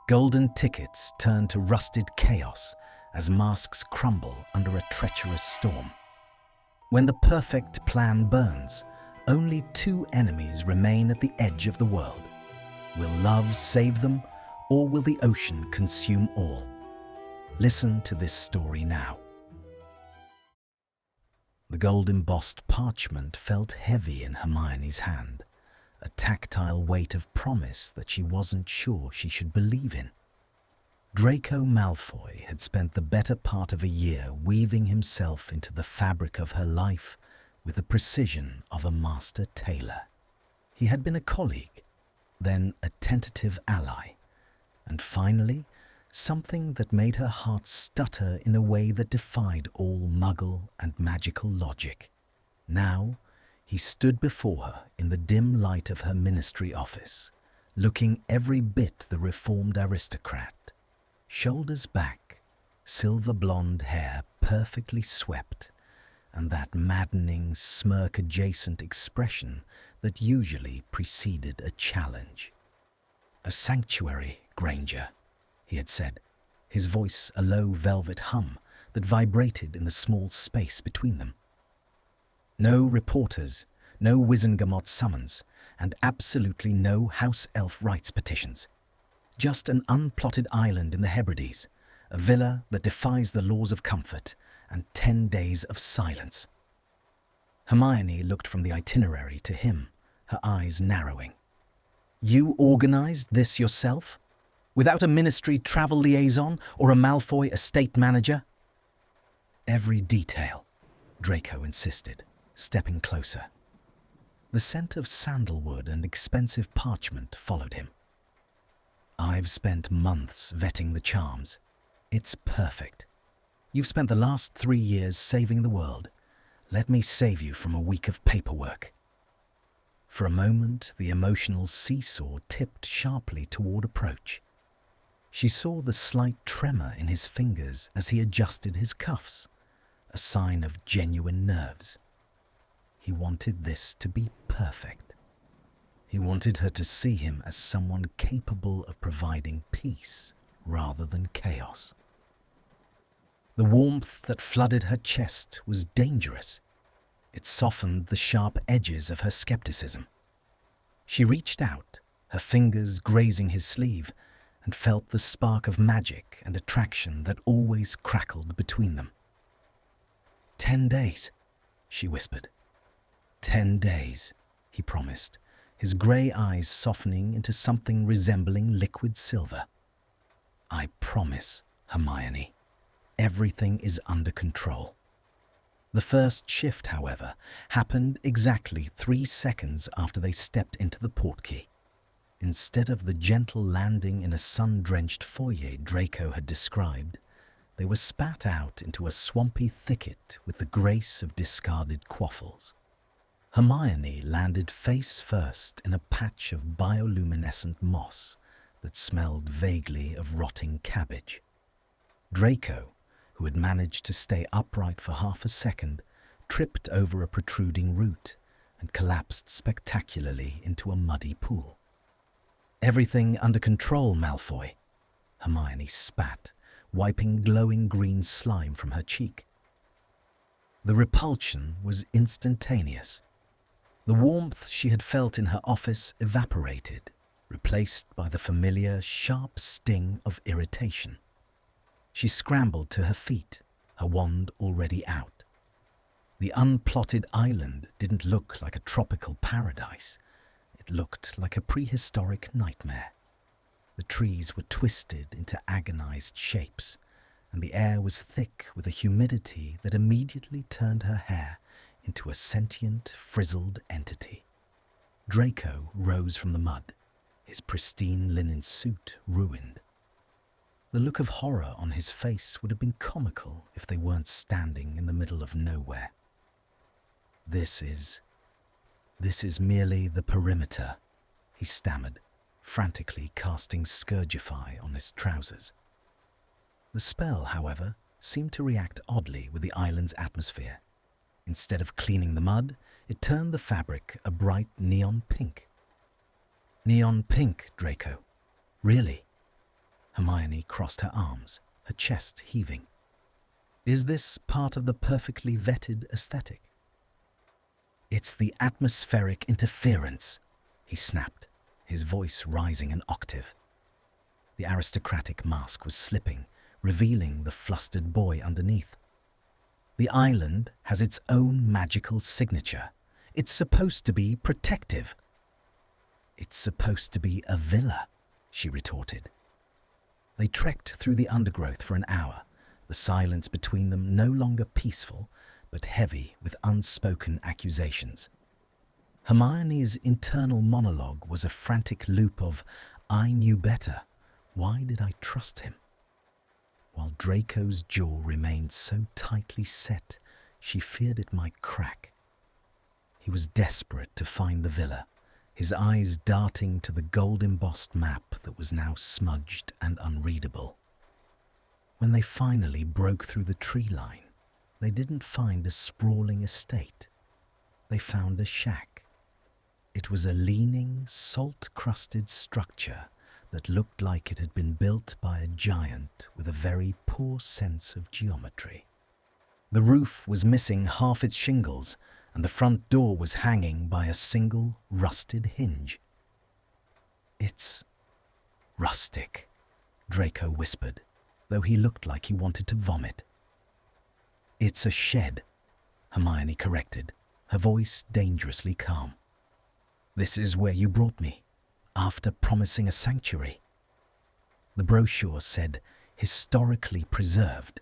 Golden tickets turn to rusted chaos as masks crumble under a treacherous storm. When the perfect plan burns, only two enemies remain at the edge of the world. Will love save them, or will the ocean consume all? Listen to this story now. The gold-embossed parchment felt heavy in Hermione's hand, a tactile weight of promise that she wasn't sure she should believe in. Draco Malfoy had spent the better part of a year weaving himself into the fabric of her life with the precision of a master tailor. He had been a colleague, then a tentative ally, and finally, something that made her heart stutter in a way that defied all muggle and magical logic. Now, he stood before her in the dim light of her ministry office, looking every bit the reformed aristocrat. Shoulders back, silver blonde hair perfectly swept, and that maddening smirk-adjacent expression that usually preceded a challenge. "A sanctuary, Granger," he had said, his voice a low velvet hum that vibrated in the small space between them. No reporters, no Wizengamot summons, and absolutely no House Elf rights petitions. Just an unplotted island in the Hebrides, a villa that defies the laws of comfort, and 10 days of silence. Hermione looked from the itinerary to him, her eyes narrowing. "You organized this yourself? Without a ministry travel liaison or a Malfoy estate manager?" "Every detail," Draco insisted, stepping closer. The scent of sandalwood and expensive parchment followed him. "I've spent months vetting the charms. It's perfect. You've spent the last 3 years saving the world. Let me save you from a week of paperwork." For a moment, the emotional seesaw tipped sharply toward approach. She saw the slight tremor in his fingers as he adjusted his cuffs, a sign of genuine nerves. He wanted this to be perfect. He wanted her to see him as someone capable of providing peace rather than chaos. The warmth that flooded her chest was dangerous. It softened the sharp edges of her skepticism. She reached out, her fingers grazing his sleeve, and felt the spark of magic and attraction that always crackled between them. 10 days, she whispered. 10 days, he promised, his grey eyes softening into something resembling liquid silver. "I promise, Hermione. Everything is under control." The first shift, however, happened exactly 3 seconds after they stepped into the portkey. Instead of the gentle landing in a sun-drenched foyer Draco had described, they were spat out into a swampy thicket with the grace of discarded quaffles. Hermione landed face first in a patch of bioluminescent moss that smelled vaguely of rotting cabbage. Draco, who had managed to stay upright for half a second, tripped over a protruding root and collapsed spectacularly into a muddy pool. "Everything under control, Malfoy," Hermione spat, wiping glowing green slime from her cheek. The repulsion was instantaneous. The warmth she had felt in her office evaporated, replaced by the familiar, sharp sting of irritation. She scrambled to her feet, her wand already out. The unplotted island didn't look like a tropical paradise. It looked like a prehistoric nightmare. The trees were twisted into agonized shapes, and the air was thick with a humidity that immediately turned her hair into a sentient, frizzled entity. Draco rose from the mud, his pristine linen suit ruined. The look of horror on his face would have been comical if they weren't standing in the middle of nowhere. This is merely the perimeter," he stammered, frantically casting Scourgify on his trousers. The spell, however, seemed to react oddly with the island's atmosphere. Instead of cleaning the mud, it turned the fabric a bright neon pink. "Neon pink, Draco. Really?" Hermione crossed her arms, her chest heaving. Is this part of the perfectly vetted aesthetic? It's the atmospheric interference, he snapped, his voice rising an octave. The aristocratic mask was slipping, revealing the flustered boy underneath. The island has its own magical signature. It's supposed to be protective. It's supposed to be a villa, she retorted. They trekked through the undergrowth for an hour, the silence between them no longer peaceful, but heavy with unspoken accusations. Hermione's internal monologue was a frantic loop of, I knew better. Why did I trust him? While Draco's jaw remained so tightly set, she feared it might crack. He was desperate to find the villa, his eyes darting to the gold-embossed map that was now smudged and unreadable. When they finally broke through the tree line, they didn't find a sprawling estate. They found a shack. It was a leaning, salt-crusted structure that looked like it had been built by a giant with a very poor sense of geometry. The roof was missing half its shingles, and the front door was hanging by a single rusted hinge. It's rustic, Draco whispered, though he looked like he wanted to vomit. It's a shed, Hermione corrected, her voice dangerously calm. This is where you brought me, after promising a sanctuary. The brochure said, historically preserved.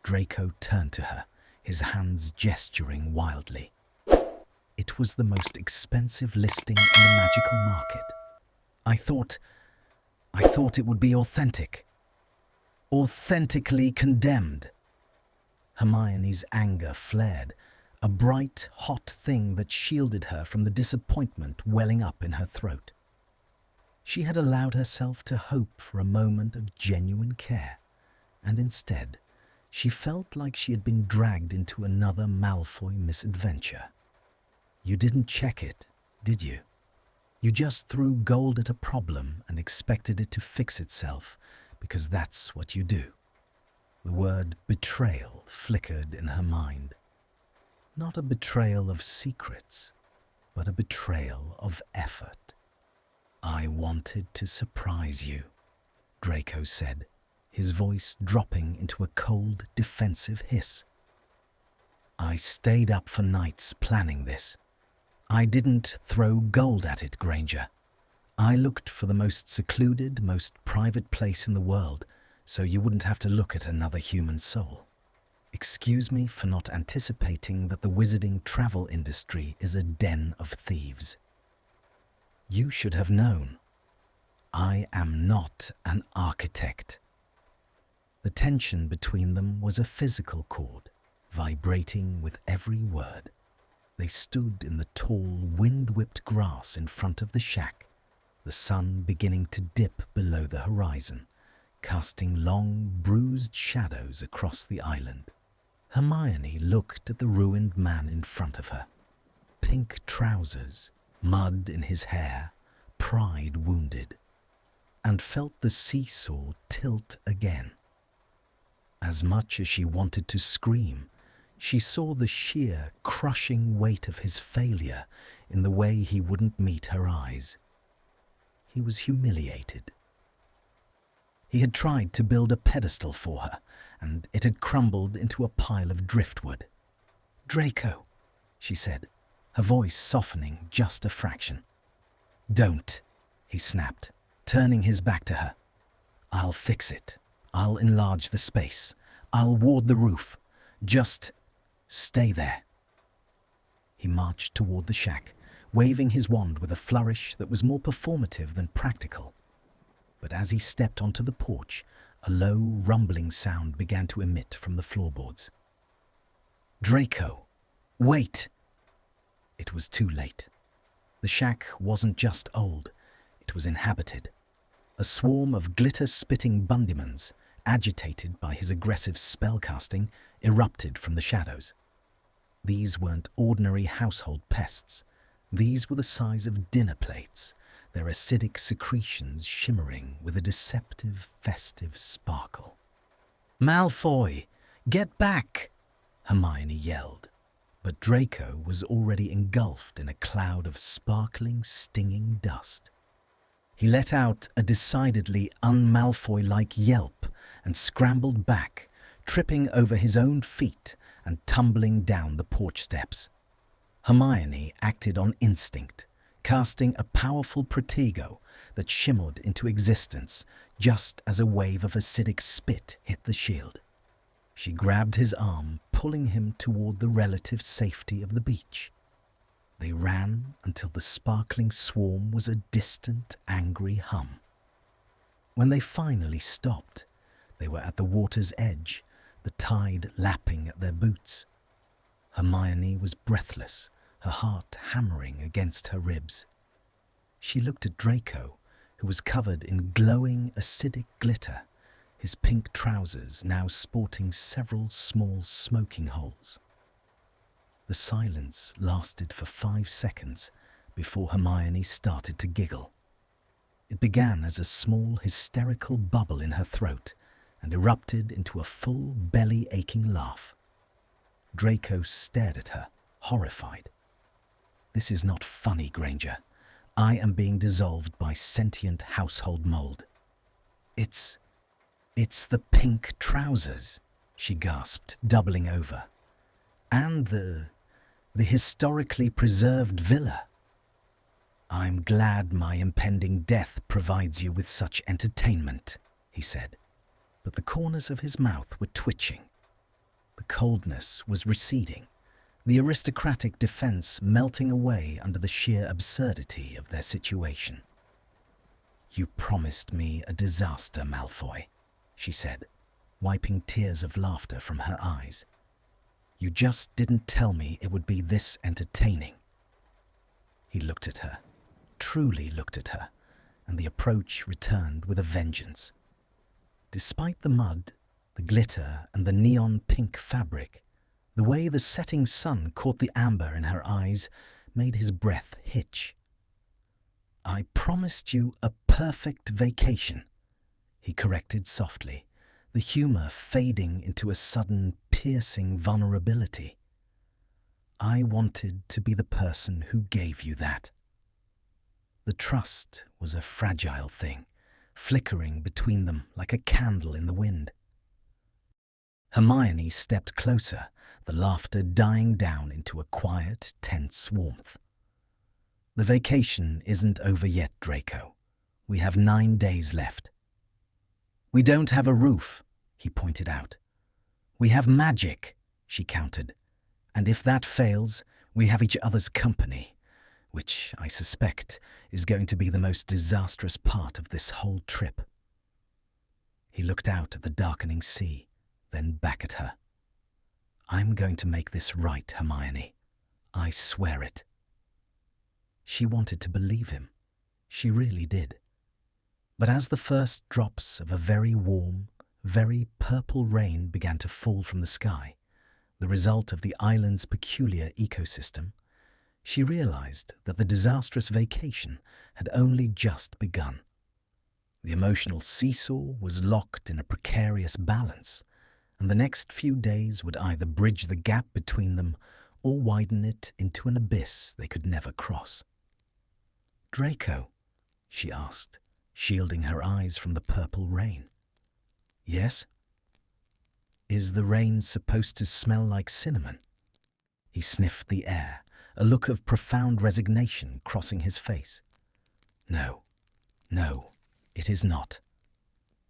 Draco turned to her, his hands gesturing wildly. It was the most expensive listing in the magical market. I thought it would be authentic. Authentically condemned. Hermione's anger flared, a bright, hot thing that shielded her from the disappointment welling up in her throat. She had allowed herself to hope for a moment of genuine care, and instead, she felt like she had been dragged into another Malfoy misadventure. You didn't check it, did you? You just threw gold at a problem and expected it to fix itself, because that's what you do. The word betrayal flickered in her mind. Not a betrayal of secrets, but a betrayal of effort. I wanted to surprise you, Draco said, his voice dropping into a cold, defensive hiss. I stayed up for nights planning this. I didn't throw gold at it, Granger. I looked for the most secluded, most private place in the world, so you wouldn't have to look at another human soul. Excuse me for not anticipating that the wizarding travel industry is a den of thieves. You should have known. I am not an architect. The tension between them was a physical chord, vibrating with every word. They stood in the tall, wind-whipped grass in front of the shack, the sun beginning to dip below the horizon, casting long, bruised shadows across the island. Hermione looked at the ruined man in front of her. Pink trousers, mud in his hair, pride wounded, and felt the seesaw tilt again. As much as she wanted to scream, she saw the sheer, crushing weight of his failure in the way he wouldn't meet her eyes. He was humiliated. He had tried to build a pedestal for her, and it had crumbled into a pile of driftwood. Draco, she said, her voice softening just a fraction. Don't, he snapped, turning his back to her. I'll fix it. I'll enlarge the space. I'll ward the roof. Just stay there. He marched toward the shack, waving his wand with a flourish that was more performative than practical. But as he stepped onto the porch, a low, rumbling sound began to emit from the floorboards. Draco, wait! It was too late. The shack wasn't just old, it was inhabited. A swarm of glitter-spitting Bundymans, agitated by his aggressive spellcasting, erupted from the shadows. These weren't ordinary household pests. These were the size of dinner plates, their acidic secretions shimmering with a deceptive, festive sparkle. "Malfoy, get back!" Hermione yelled, but Draco was already engulfed in a cloud of sparkling, stinging dust. He let out a decidedly un-Malfoy-like yelp and scrambled back, tripping over his own feet and tumbling down the porch steps. Hermione acted on instinct, casting a powerful Protego that shimmered into existence just as a wave of acidic spit hit the shield. She grabbed his arm, pulling him toward the relative safety of the beach. They ran until the sparkling swarm was a distant, angry hum. When they finally stopped, they were at the water's edge, the tide lapping at their boots. Hermione was breathless, her heart hammering against her ribs. She looked at Draco, who was covered in glowing, acidic glitter, his pink trousers now sporting several small smoking holes. The silence lasted for 5 seconds before Hermione started to giggle. It began as a small, hysterical bubble in her throat and erupted into a full, belly-aching laugh. Draco stared at her, horrified. "This is not funny, Granger. I am being dissolved by sentient household mold." It's the pink trousers," she gasped, doubling over. "And the historically preserved villa. I'm glad my impending death provides you with such entertainment," he said, but the corners of his mouth were twitching. The coldness was receding, the aristocratic defense melting away under the sheer absurdity of their situation. "You promised me a disaster, Malfoy," she said, wiping tears of laughter from her eyes. "You just didn't tell me it would be this entertaining." He looked at her, truly looked at her, and the approach returned with a vengeance. Despite the mud, the glitter, and the neon pink fabric, the way the setting sun caught the amber in her eyes made his breath hitch. "I promised you a perfect vacation," he corrected softly, the humor fading into a sudden, piercing vulnerability. "I wanted to be the person who gave you that." The trust was a fragile thing, flickering between them like a candle in the wind. Hermione stepped closer, the laughter dying down into a quiet, tense warmth. "The vacation isn't over yet, Draco. We have 9 days left." "We don't have a roof," he pointed out. "We have magic," she countered. "And if that fails, we have each other's company, which, I suspect, is going to be the most disastrous part of this whole trip." He looked out at the darkening sea, then back at her. "I'm going to make this right, Hermione. I swear it." She wanted to believe him. She really did. But as the first drops of a very warm, very purple rain began to fall from the sky, the result of the island's peculiar ecosystem, she realized that the disastrous vacation had only just begun. The emotional seesaw was locked in a precarious balance, and the next few days would either bridge the gap between them or widen it into an abyss they could never cross. "Draco?" she asked, shielding her eyes from the purple rain. "Yes?" "Is the rain supposed to smell like cinnamon?" He sniffed the air, a look of profound resignation crossing his face. No, it is not."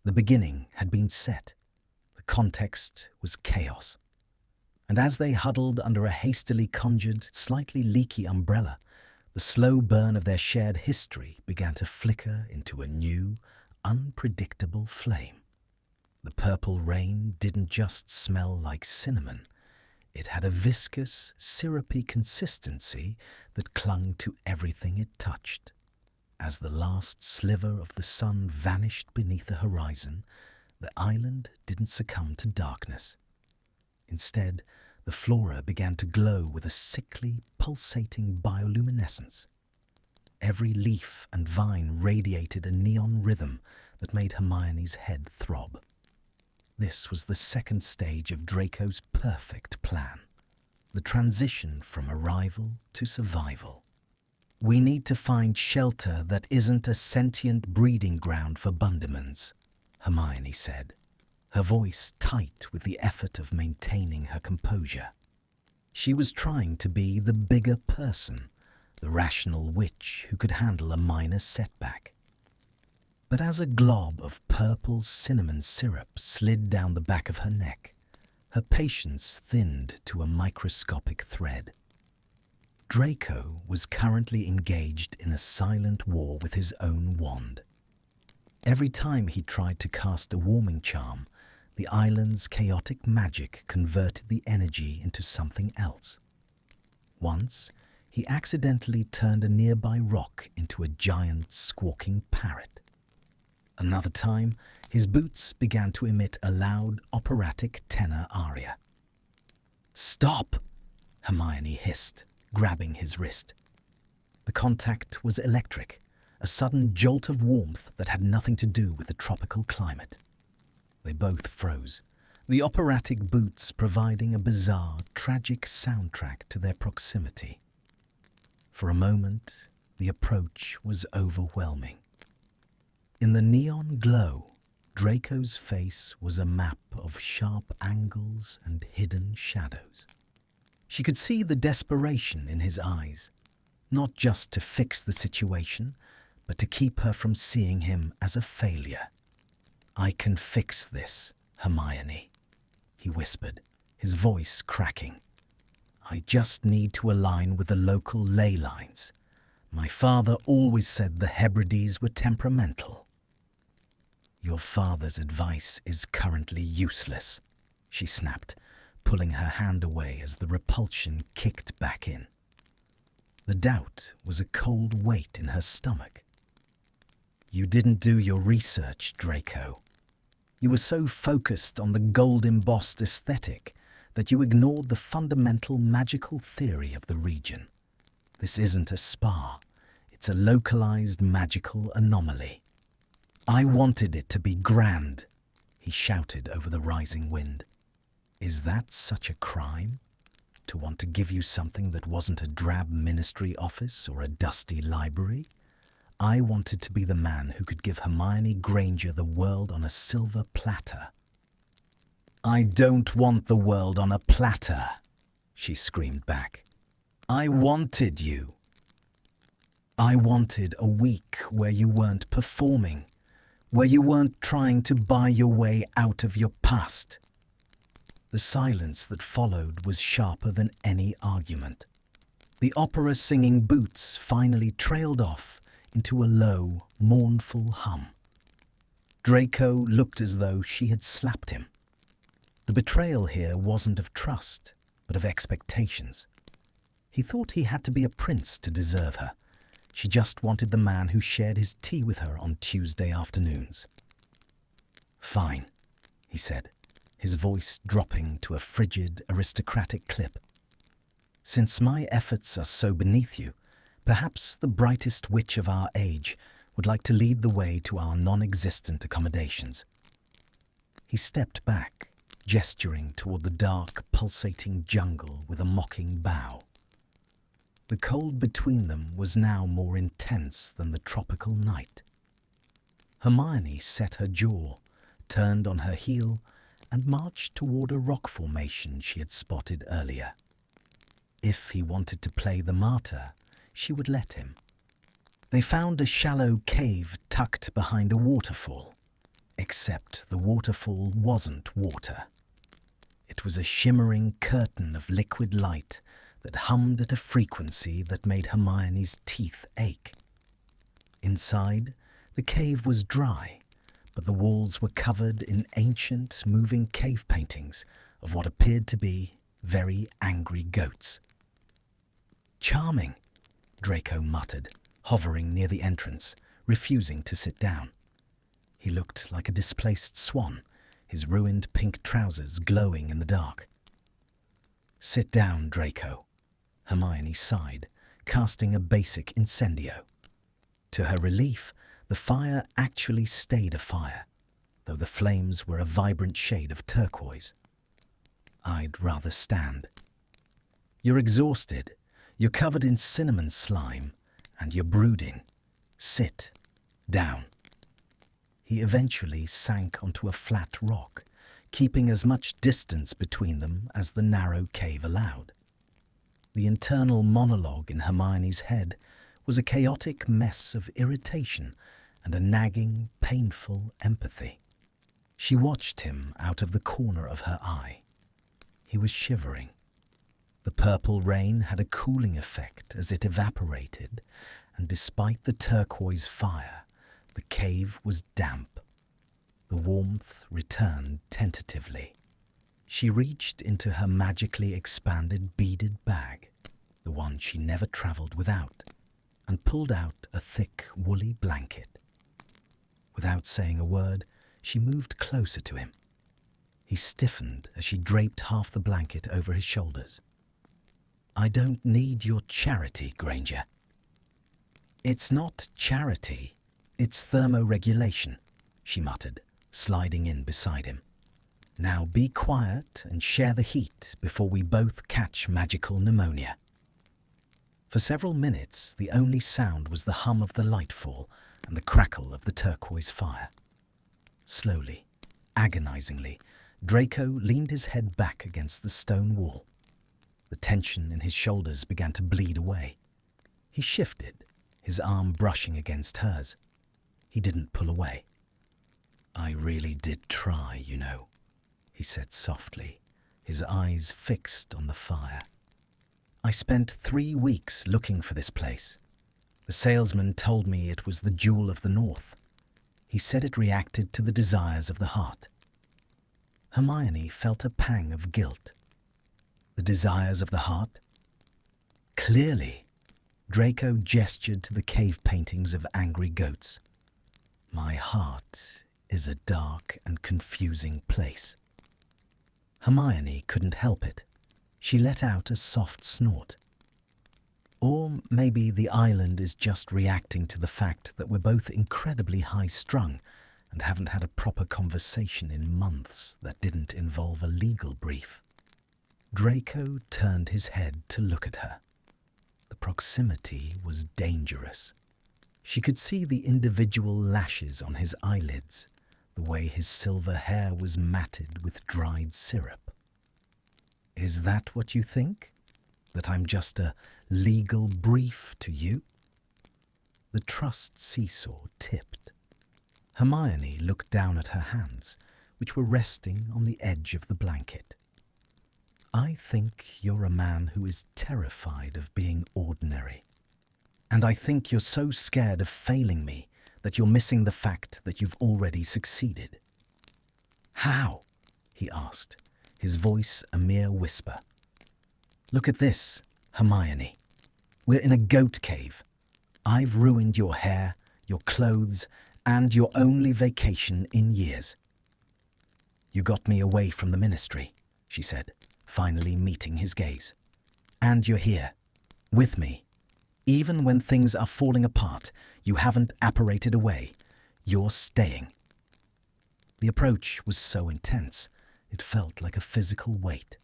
The beginning had been set. The context was chaos. And as they huddled under a hastily conjured, slightly leaky umbrella, the slow burn of their shared history began to flicker into a new, unpredictable flame. The purple rain didn't just smell like cinnamon. It had a viscous, syrupy consistency that clung to everything it touched. As the last sliver of the sun vanished beneath the horizon, the island didn't succumb to darkness. Instead, the flora began to glow with a sickly, pulsating bioluminescence. every leaf and vine radiated a neon rhythm that made Hermione's head throb. This was the second stage of Draco's perfect plan, the transition from arrival to survival. "We need to find shelter that isn't a sentient breeding ground for Bundemans," Hermione said, her voice tight with the effort of maintaining her composure. She was trying to be the bigger person, the rational witch who could handle a minor setback. But as a glob of purple cinnamon syrup slid down the back of her neck, her patience thinned to a microscopic thread. Draco was currently engaged in a silent war with his own wand. Every time he tried to cast a warming charm, the island's chaotic magic converted the energy into something else. Once, he accidentally turned a nearby rock into a giant squawking parrot. Another time, his boots began to emit a loud operatic tenor aria. "Stop!" Hermione hissed, grabbing his wrist. The contact was electric, a sudden jolt of warmth that had nothing to do with the tropical climate. They both froze, the operatic boots providing a bizarre, tragic soundtrack to their proximity. For a moment, the approach was overwhelming. In the neon glow, Draco's face was a map of sharp angles and hidden shadows. She could see the desperation in his eyes, not just to fix the situation, but to keep her from seeing him as a failure. "I can fix this, Hermione," he whispered, his voice cracking. "I just need to align with the local ley lines. My father always said the Hebrides were temperamental." "Your father's advice is currently useless," she snapped, pulling her hand away as the repulsion kicked back in. The doubt was a cold weight in her stomach. "You didn't do your research, Draco. You were so focused on the gold-embossed aesthetic that you ignored the fundamental magical theory of the region. This isn't a spa. It's a localized magical anomaly." "I wanted it to be grand," he shouted over the rising wind. "Is that such a crime? To want to give you something that wasn't a drab ministry office or a dusty library? I wanted to be the man who could give Hermione Granger the world on a silver platter." "I don't want the world on a platter," she screamed back. "I wanted you. I wanted a week where you weren't performing, where you weren't trying to buy your way out of your past." The silence that followed was sharper than any argument. The opera-singing boots finally trailed off into a low, mournful hum. Draco looked as though she had slapped him. The betrayal here wasn't of trust, but of expectations. He thought he had to be a prince to deserve her. She just wanted the man who shared his tea with her on Tuesday afternoons. "Fine," he said, his voice dropping to a frigid, aristocratic clip. "Since my efforts are so beneath you, perhaps the brightest witch of our age would like to lead the way to our non-existent accommodations." He stepped back, gesturing toward the dark, pulsating jungle with a mocking bow. The cold between them was now more intense than the tropical night. Hermione set her jaw, turned on her heel, and marched toward a rock formation she had spotted earlier. If he wanted to play the martyr, she would let him. They found a shallow cave tucked behind a waterfall, except the waterfall wasn't water. It was a shimmering curtain of liquid light that hummed at a frequency that made Hermione's teeth ache. Inside, the cave was dry, but the walls were covered in ancient, moving cave paintings of what appeared to be very angry goats. "Charming," Draco muttered, hovering near the entrance, refusing to sit down. He looked like a displaced swan, his ruined pink trousers glowing in the dark. "Sit down, Draco," Hermione sighed, casting a basic incendio. To her relief, the fire actually stayed a fire, though the flames were a vibrant shade of turquoise. "I'd rather stand." "You're exhausted, you're covered in cinnamon slime, and you're brooding. Sit down." He eventually sank onto a flat rock, keeping as much distance between them as the narrow cave allowed. The internal monologue in Hermione's head was a chaotic mess of irritation and a nagging, painful empathy. She watched him out of the corner of her eye. He was shivering. The purple rain had a cooling effect as it evaporated, and despite the turquoise fire, the cave was damp. The warmth returned tentatively. She reached into her magically expanded beaded bag, the one she never travelled without, and pulled out a thick, woolly blanket. Without saying a word, she moved closer to him. He stiffened as she draped half the blanket over his shoulders. "I don't need your charity, Granger." "It's not charity, it's thermoregulation," she muttered, sliding in beside him. "Now be quiet and share the heat before we both catch magical pneumonia." For several minutes, the only sound was the hum of the lightfall and the crackle of the turquoise fire. Slowly, agonizingly, Draco leaned his head back against the stone wall. The tension in his shoulders began to bleed away. He shifted, his arm brushing against hers. He didn't pull away. "I really did try, you know," he said softly, his eyes fixed on the fire. "I spent 3 weeks looking for this place. The salesman told me it was the Jewel of the North. He said it reacted to the desires of the heart." Hermione felt a pang of guilt. The desires of the heart? Clearly, Draco gestured to the cave paintings of angry goats. "My heart is a dark and confusing place." Hermione couldn't help it. She let out a soft snort. Or maybe the island is just reacting to the fact that we're both incredibly high-strung and haven't had a proper conversation in months that didn't involve a legal brief. Draco turned his head to look at her. The proximity was dangerous. She could see the individual lashes on his eyelids, the way his silver hair was matted with dried syrup. "Is that what you think? That I'm just a legal brief to you?" The trust seesaw tipped. Hermione looked down at her hands, which were resting on the edge of the blanket. "I think you're a man who is terrified of being ordinary. And I think you're so scared of failing me that you're missing the fact that you've already succeeded." "How?" he asked, his voice a mere whisper. "Look at this, Hermione. We're in a goat cave. I've ruined your hair, your clothes, and your only vacation in years." "You got me away from the ministry," she said, finally meeting his gaze. "And you're here, with me. Even when things are falling apart, you haven't apparated away. You're staying." The approach was so intense, it felt like a physical weight.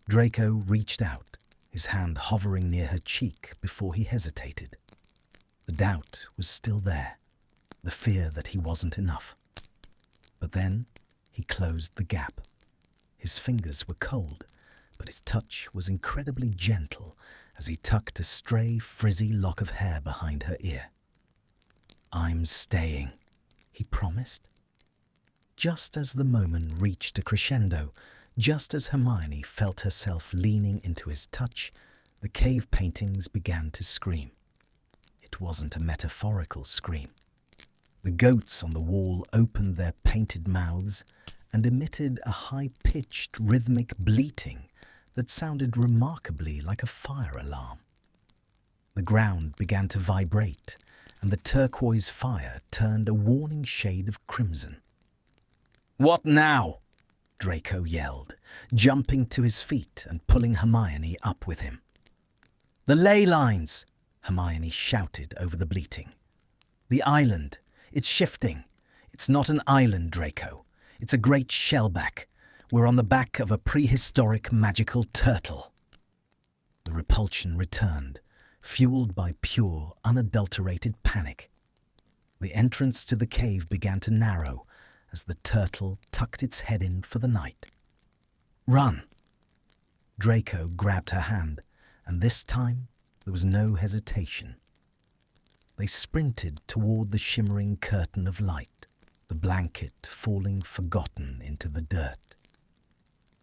Draco reached out, his hand hovering near her cheek before he hesitated. The doubt was still there, the fear that he wasn't enough. But then he closed the gap. His fingers were cold, but his touch was incredibly gentle as he tucked a stray, frizzy lock of hair behind her ear. "I'm staying," he promised. Just as the moment reached a crescendo, just as Hermione felt herself leaning into his touch, the cave paintings began to scream. It wasn't a metaphorical scream. The goats on the wall opened their painted mouths and emitted a high-pitched, rhythmic bleating that sounded remarkably like a fire alarm. The ground began to vibrate, and the turquoise fire turned a warning shade of crimson. "What now?" Draco yelled, jumping to his feet and pulling Hermione up with him. "The ley lines!" Hermione shouted over the bleating. The island. It's shifting. It's not an island, Draco. It's a great shellback. We're on the back of a prehistoric magical turtle. The repulsion returned, fueled by pure, unadulterated panic. The entrance to the cave began to narrow as the turtle tucked its head in for the night. Run! Draco grabbed her hand, and this time there was no hesitation. They sprinted toward the shimmering curtain of light, the blanket falling forgotten into the dirt.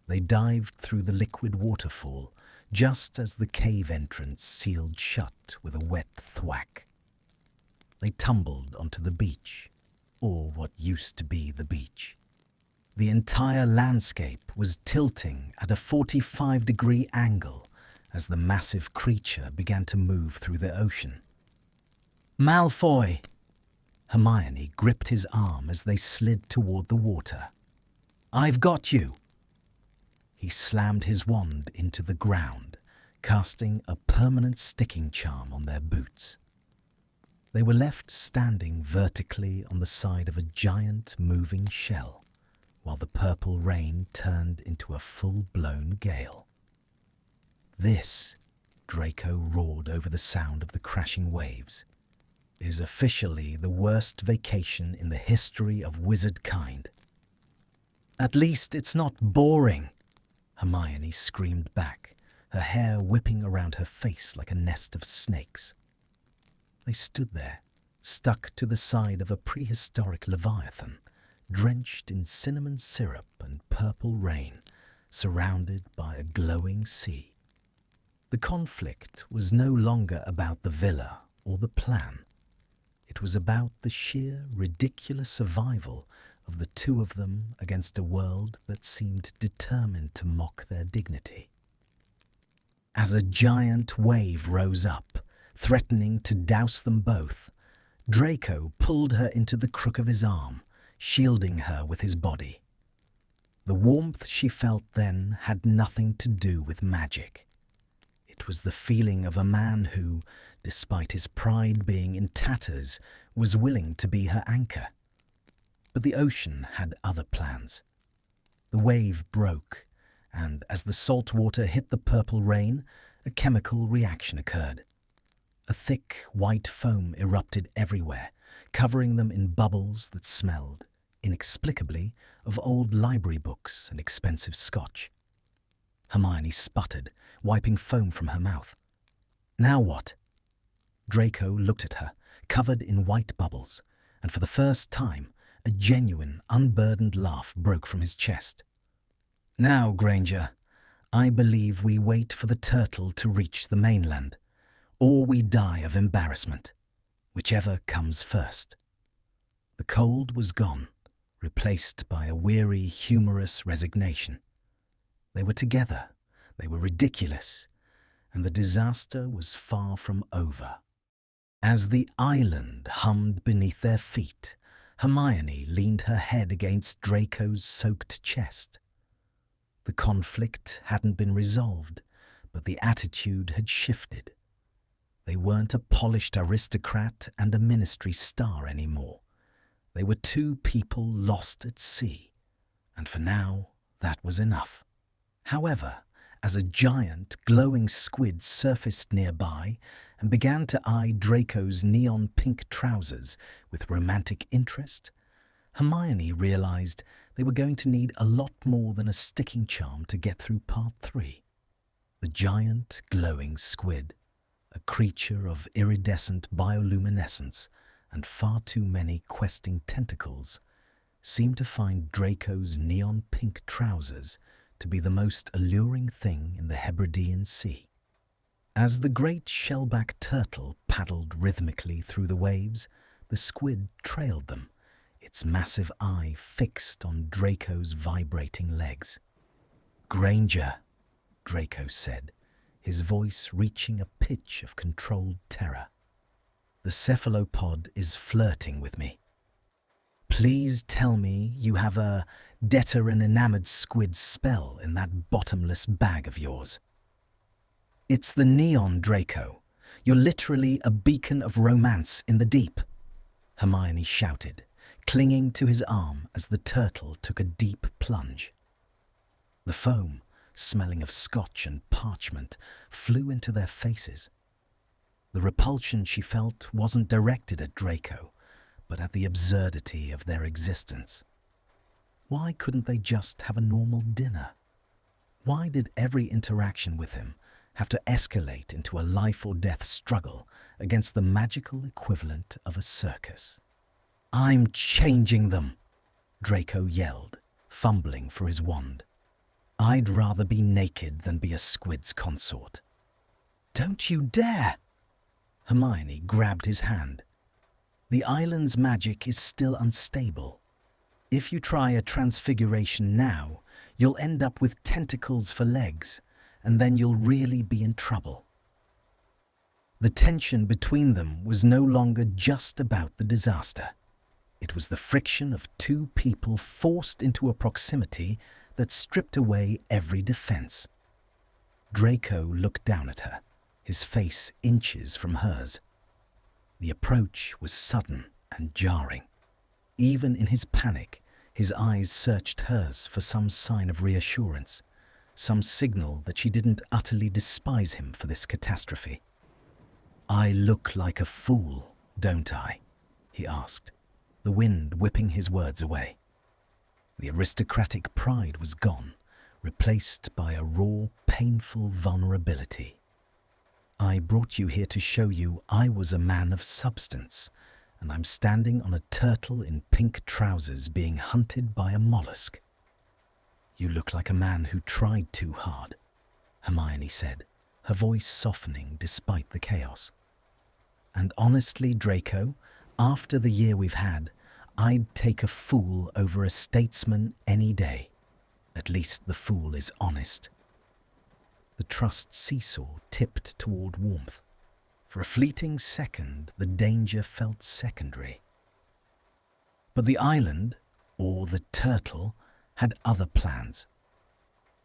They dived through the liquid waterfall just as the cave entrance sealed shut with a wet thwack. They tumbled onto the beach, or what used to be the beach. The entire landscape was tilting at a 45-degree angle as the massive creature began to move through the ocean. Malfoy! Hermione gripped his arm as they slid toward the water. I've got you! He slammed his wand into the ground, casting a permanent sticking charm on their boots. They were left standing vertically on the side of a giant moving shell, while the purple rain turned into a full-blown gale. This, Draco roared over the sound of the crashing waves, is officially the worst vacation in the history of wizard kind. At least it's not boring, Hermione screamed back, her hair whipping around her face like a nest of snakes. They stood there, stuck to the side of a prehistoric leviathan, drenched in cinnamon syrup and purple rain, surrounded by a glowing sea. The conflict was no longer about the villa or the plan. It was about the sheer, ridiculous survival of the two of them against a world that seemed determined to mock their dignity. As a giant wave rose up, threatening to douse them both, Draco pulled her into the crook of his arm, shielding her with his body. The warmth she felt then had nothing to do with magic. It was the feeling of a man who, despite his pride being in tatters, was willing to be her anchor. But the ocean had other plans. The wave broke, and as the salt water hit the purple rain, a chemical reaction occurred. A thick, white foam erupted everywhere, covering them in bubbles that smelled, inexplicably, of old library books and expensive scotch. Hermione sputtered, wiping foam from her mouth. Now what? Draco looked at her, covered in white bubbles, and for the first time, a genuine, unburdened laugh broke from his chest. Now, Granger, I believe we wait for the turtle to reach the mainland, or we die of embarrassment, whichever comes first. The cold was gone, replaced by a weary, humorous resignation. They were together, they were ridiculous, and the disaster was far from over. As the island hummed beneath their feet, Hermione leaned her head against Draco's soaked chest. The conflict hadn't been resolved, but the attitude had shifted. They weren't a polished aristocrat and a ministry star anymore. They were two people lost at sea, and for now that was enough. However, as a giant, glowing squid surfaced nearby and began to eye Draco's neon-pink trousers with romantic interest, Hermione realized they were going to need a lot more than a sticking charm to get through part 3. The giant, glowing squid, a creature of iridescent bioluminescence and far too many questing tentacles, seemed to find Draco's neon-pink trousers to be the most alluring thing in the Hebridean Sea. As the great shellback turtle paddled rhythmically through the waves, the squid trailed them, its massive eye fixed on Draco's vibrating legs. "Granger," Draco said, his voice reaching a pitch of controlled terror. "The cephalopod is flirting with me. Please tell me you have a deter an enamored squid spell in that bottomless bag of yours." "It's the neon, Draco. You're literally a beacon of romance in the deep." Hermione shouted, clinging to his arm as the turtle took a deep plunge. The foam, smelling of scotch and parchment, flew into their faces. The repulsion she felt wasn't directed at Draco, but at the absurdity of their existence. Why couldn't they just have a normal dinner? Why did every interaction with him have to escalate into a life-or-death struggle against the magical equivalent of a circus? "I'm changing them," Draco yelled, fumbling for his wand. "I'd rather be naked than be a squid's consort." "Don't you dare!" Hermione grabbed his hand. "The island's magic is still unstable. If you try a transfiguration now, you'll end up with tentacles for legs, and then you'll really be in trouble." The tension between them was no longer just about the disaster. It was the friction of two people forced into a proximity that stripped away every defense. Draco looked down at her, his face inches from hers. The approach was sudden and jarring. Even in his panic, his eyes searched hers for some sign of reassurance, some signal that she didn't utterly despise him for this catastrophe. "I look like a fool, don't I?" he asked, the wind whipping his words away. The aristocratic pride was gone, replaced by a raw, painful vulnerability. "I brought you here to show you I was a man of substance, and I'm standing on a turtle in pink trousers being hunted by a mollusk." "You look like a man who tried too hard," Hermione said, her voice softening despite the chaos. "And honestly, Draco, after the year we've had, I'd take a fool over a statesman any day. At least the fool is honest." The trust seesaw tipped toward warmth. For a fleeting second, the danger felt secondary. But the island, or the turtle, had other plans.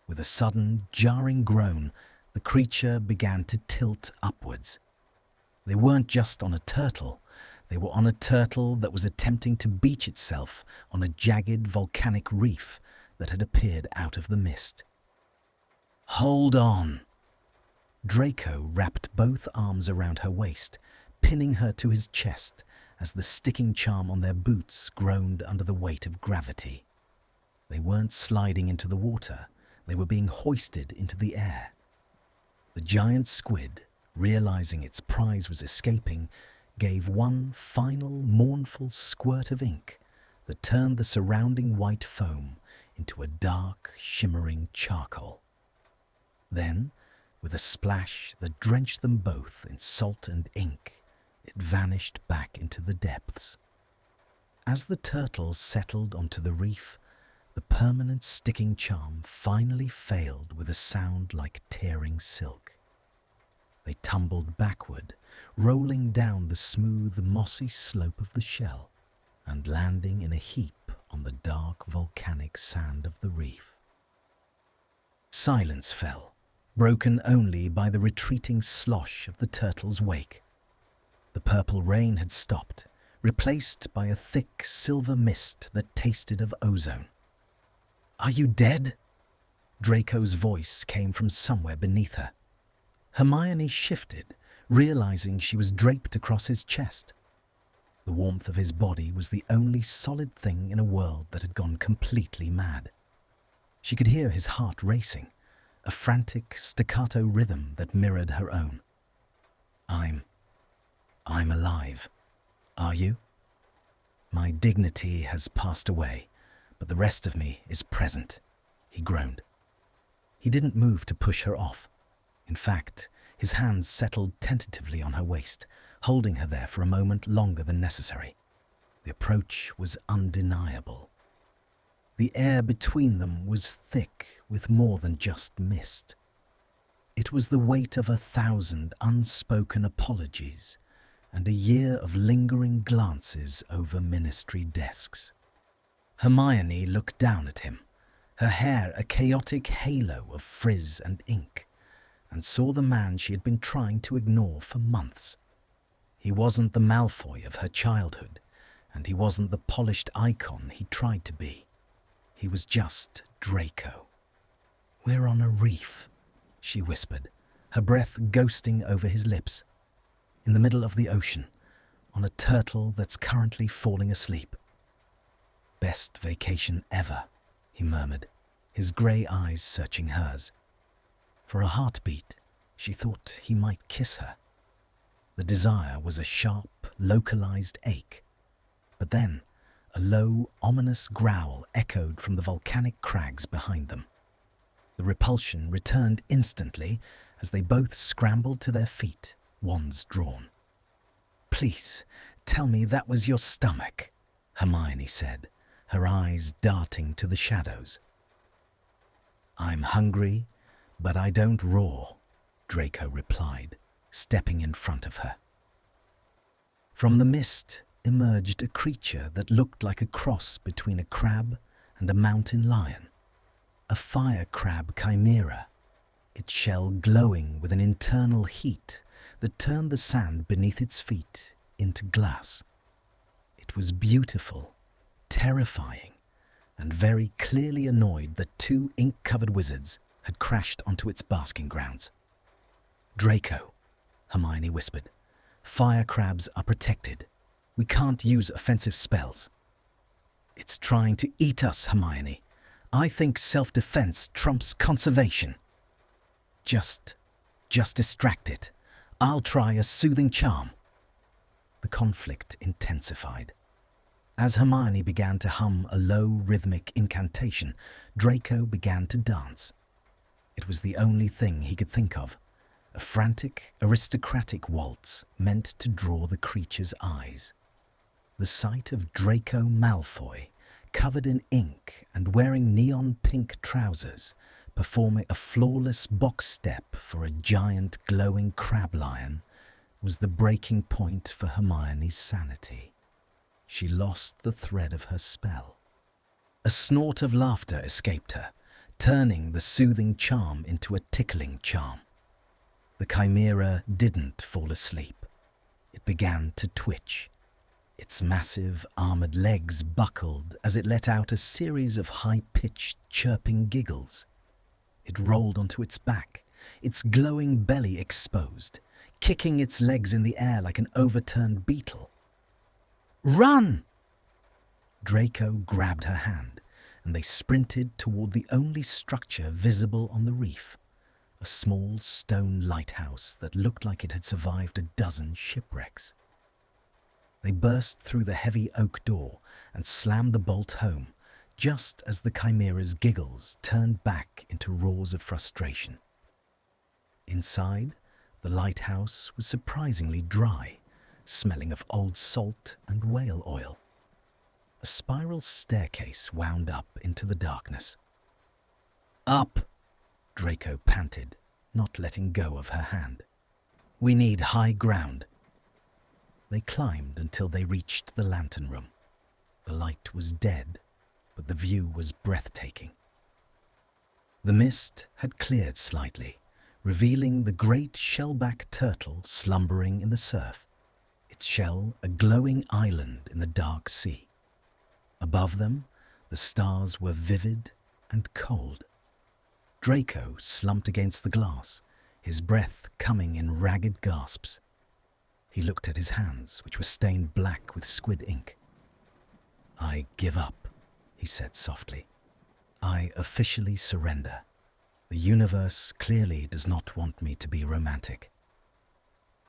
With a sudden, jarring groan, the creature began to tilt upwards. They weren't just on a turtle. They were on a turtle that was attempting to beach itself on a jagged volcanic reef that had appeared out of the mist. "Hold on!" Draco wrapped both arms around her waist, pinning her to his chest as the sticking charm on their boots groaned under the weight of gravity. They weren't sliding into the water, they were being hoisted into the air. The giant squid, realizing its prize was escaping, gave one final mournful squirt of ink that turned the surrounding white foam into a dark, shimmering charcoal. Then, with a splash that drenched them both in salt and ink, it vanished back into the depths. As the turtle settled onto the reef, the permanent sticking charm finally failed with a sound like tearing silk. They tumbled backward, rolling down the smooth, mossy slope of the shell and landing in a heap on the dark volcanic sand of the reef. Silence fell, broken only by the retreating slosh of the turtle's wake. The purple rain had stopped, replaced by a thick silver mist that tasted of ozone. "Are you dead?" Draco's voice came from somewhere beneath her. Hermione shifted, realizing she was draped across his chest. The warmth of his body was the only solid thing in a world that had gone completely mad. She could hear his heart racing, a frantic staccato rhythm that mirrored her own. I'm alive. Are you?" "My dignity has passed away, but the rest of me is present," he groaned. He didn't move to push her off. In fact, his hands settled tentatively on her waist, holding her there for a moment longer than necessary. The approach was undeniable. The air between them was thick with more than just mist. It was the weight of 1,000 unspoken apologies and a year of lingering glances over ministry desks. Hermione looked down at him, her hair a chaotic halo of frizz and ink, and saw the man she had been trying to ignore for months. He wasn't the Malfoy of her childhood. and he wasn't the polished icon he tried to be. He was just Draco. "We're on a reef," she whispered, her breath ghosting over his lips. "In the middle of the ocean, on a turtle that's currently falling asleep." "Best vacation ever," he murmured, his grey eyes searching hers. For a heartbeat, she thought he might kiss her. The desire was a sharp, localized ache. But then, a low, ominous growl echoed from the volcanic crags behind them. The repulsion returned instantly as they both scrambled to their feet, wands drawn. "Please, tell me that was your stomach," Hermione said, her eyes darting to the shadows. "I'm hungry, but I don't roar," Draco replied, stepping in front of her. From the mist emerged a creature that looked like a cross between a crab and a mountain lion. A fire crab chimera, its shell glowing with an internal heat that turned the sand beneath its feet into glass. It was beautiful, terrifying, and very clearly annoyed that two ink-covered wizards had crashed onto its basking grounds. "Draco," Hermione whispered, "fire crabs are protected. We can't use offensive spells." "It's trying to eat us, Hermione. I think self-defense trumps conservation." Just distract it. I'll try a soothing charm." The conflict intensified. As Hermione began to hum a low, rhythmic incantation, Draco began to dance. It was the only thing he could think of, a frantic, aristocratic waltz meant to draw the creature's eyes. The sight of Draco Malfoy, covered in ink and wearing neon pink trousers, performing a flawless box step for a giant glowing crab lion, was the breaking point for Hermione's sanity. She lost the thread of her spell. A snort of laughter escaped her, turning the soothing charm into a tickling charm. The chimera didn't fall asleep. It began to twitch. Its massive, armored legs buckled as it let out a series of high-pitched, chirping giggles. It rolled onto its back, its glowing belly exposed, kicking its legs in the air like an overturned beetle. "Run!" Draco grabbed her hand, and they sprinted toward the only structure visible on the reef, a small stone lighthouse that looked like it had survived a dozen shipwrecks. They burst through the heavy oak door and slammed the bolt home, just as the chimera's giggles turned back into roars of frustration. Inside, the lighthouse was surprisingly dry, smelling of old salt and whale oil. A spiral staircase wound up into the darkness. "Up!" Draco panted, not letting go of her hand. "We need high ground." They climbed until they reached the lantern room. The light was dead, but the view was breathtaking. The mist had cleared slightly, revealing the great shellback turtle slumbering in the surf, its shell a glowing island in the dark sea. Above them, the stars were vivid and cold. Draco slumped against the glass, his breath coming in ragged gasps. He looked at his hands, which were stained black with squid ink. "I give up," he said softly. "I officially surrender. The universe clearly does not want me to be romantic."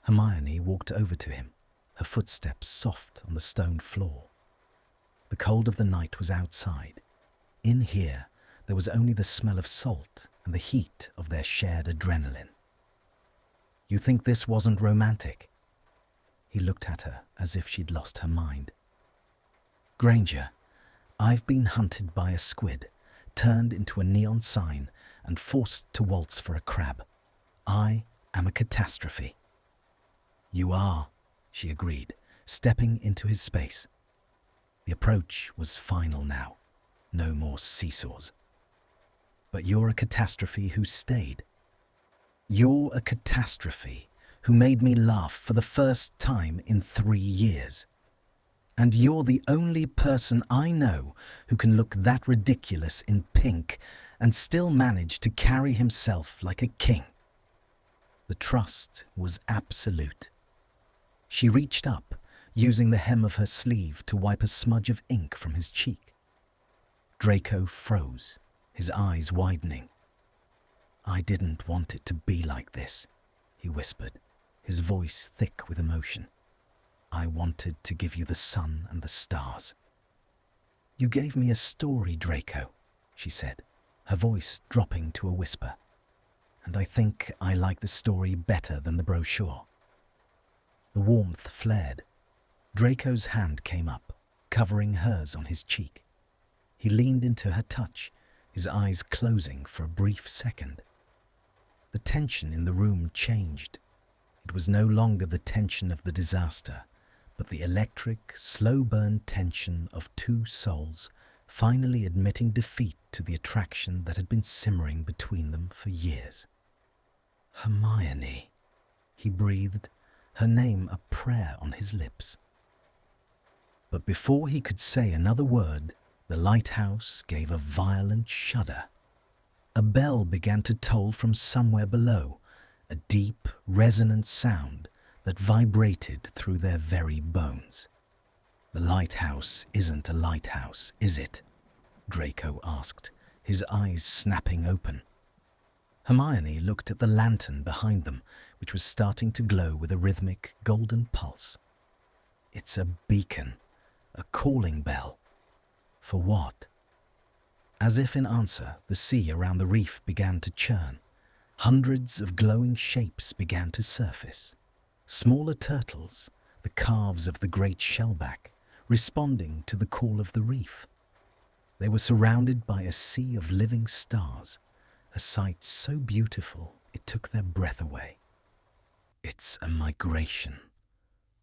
Hermione walked over to him, her footsteps soft on the stone floor. The cold of the night was outside. In here, there was only the smell of salt and the heat of their shared adrenaline. "You think this wasn't romantic?" He looked at her as if she'd lost her mind. "Granger, I've been hunted by a squid, turned into a neon sign, and forced to waltz for a crab. I am a catastrophe." "You are," she agreed, stepping into his space. The approach was final now. No more seesaws. "But you're a catastrophe who stayed. You're a catastrophe who made me laugh for the first time in 3 years." And you're the only person I know who can look that ridiculous in pink and still manage to carry himself like a king." The trust was absolute. She reached up, using the hem of her sleeve to wipe a smudge of ink from his cheek. Draco froze, his eyes widening. "I didn't want it to be like this," he whispered, his voice thick with emotion. "I wanted to give you the sun and the stars." "You gave me a story, Draco," she said, her voice dropping to a whisper. "And I think I like the story better than the brochure." The warmth flared. Draco's hand came up, covering hers on his cheek. He leaned into her touch, his eyes closing for a brief second. The tension in the room changed. It was no longer the tension of the disaster, but the electric, slow-burn tension of two souls finally admitting defeat to the attraction that had been simmering between them for years. "Hermione," he breathed, her name a prayer on his lips. But before he could say another word, the lighthouse gave a violent shudder. A bell began to toll from somewhere below, a deep, resonant sound that vibrated through their very bones. "The lighthouse isn't a lighthouse, is it?" Draco asked, his eyes snapping open. Hermione looked at the lantern behind them, which was starting to glow with a rhythmic, golden pulse. "It's a beacon, a calling bell. For what?" As if in answer, the sea around the reef began to churn. Hundreds of glowing shapes began to surface. Smaller turtles, the calves of the great shellback, responding to the call of the reef. They were surrounded by a sea of living stars, a sight so beautiful it took their breath away. "It's a migration,"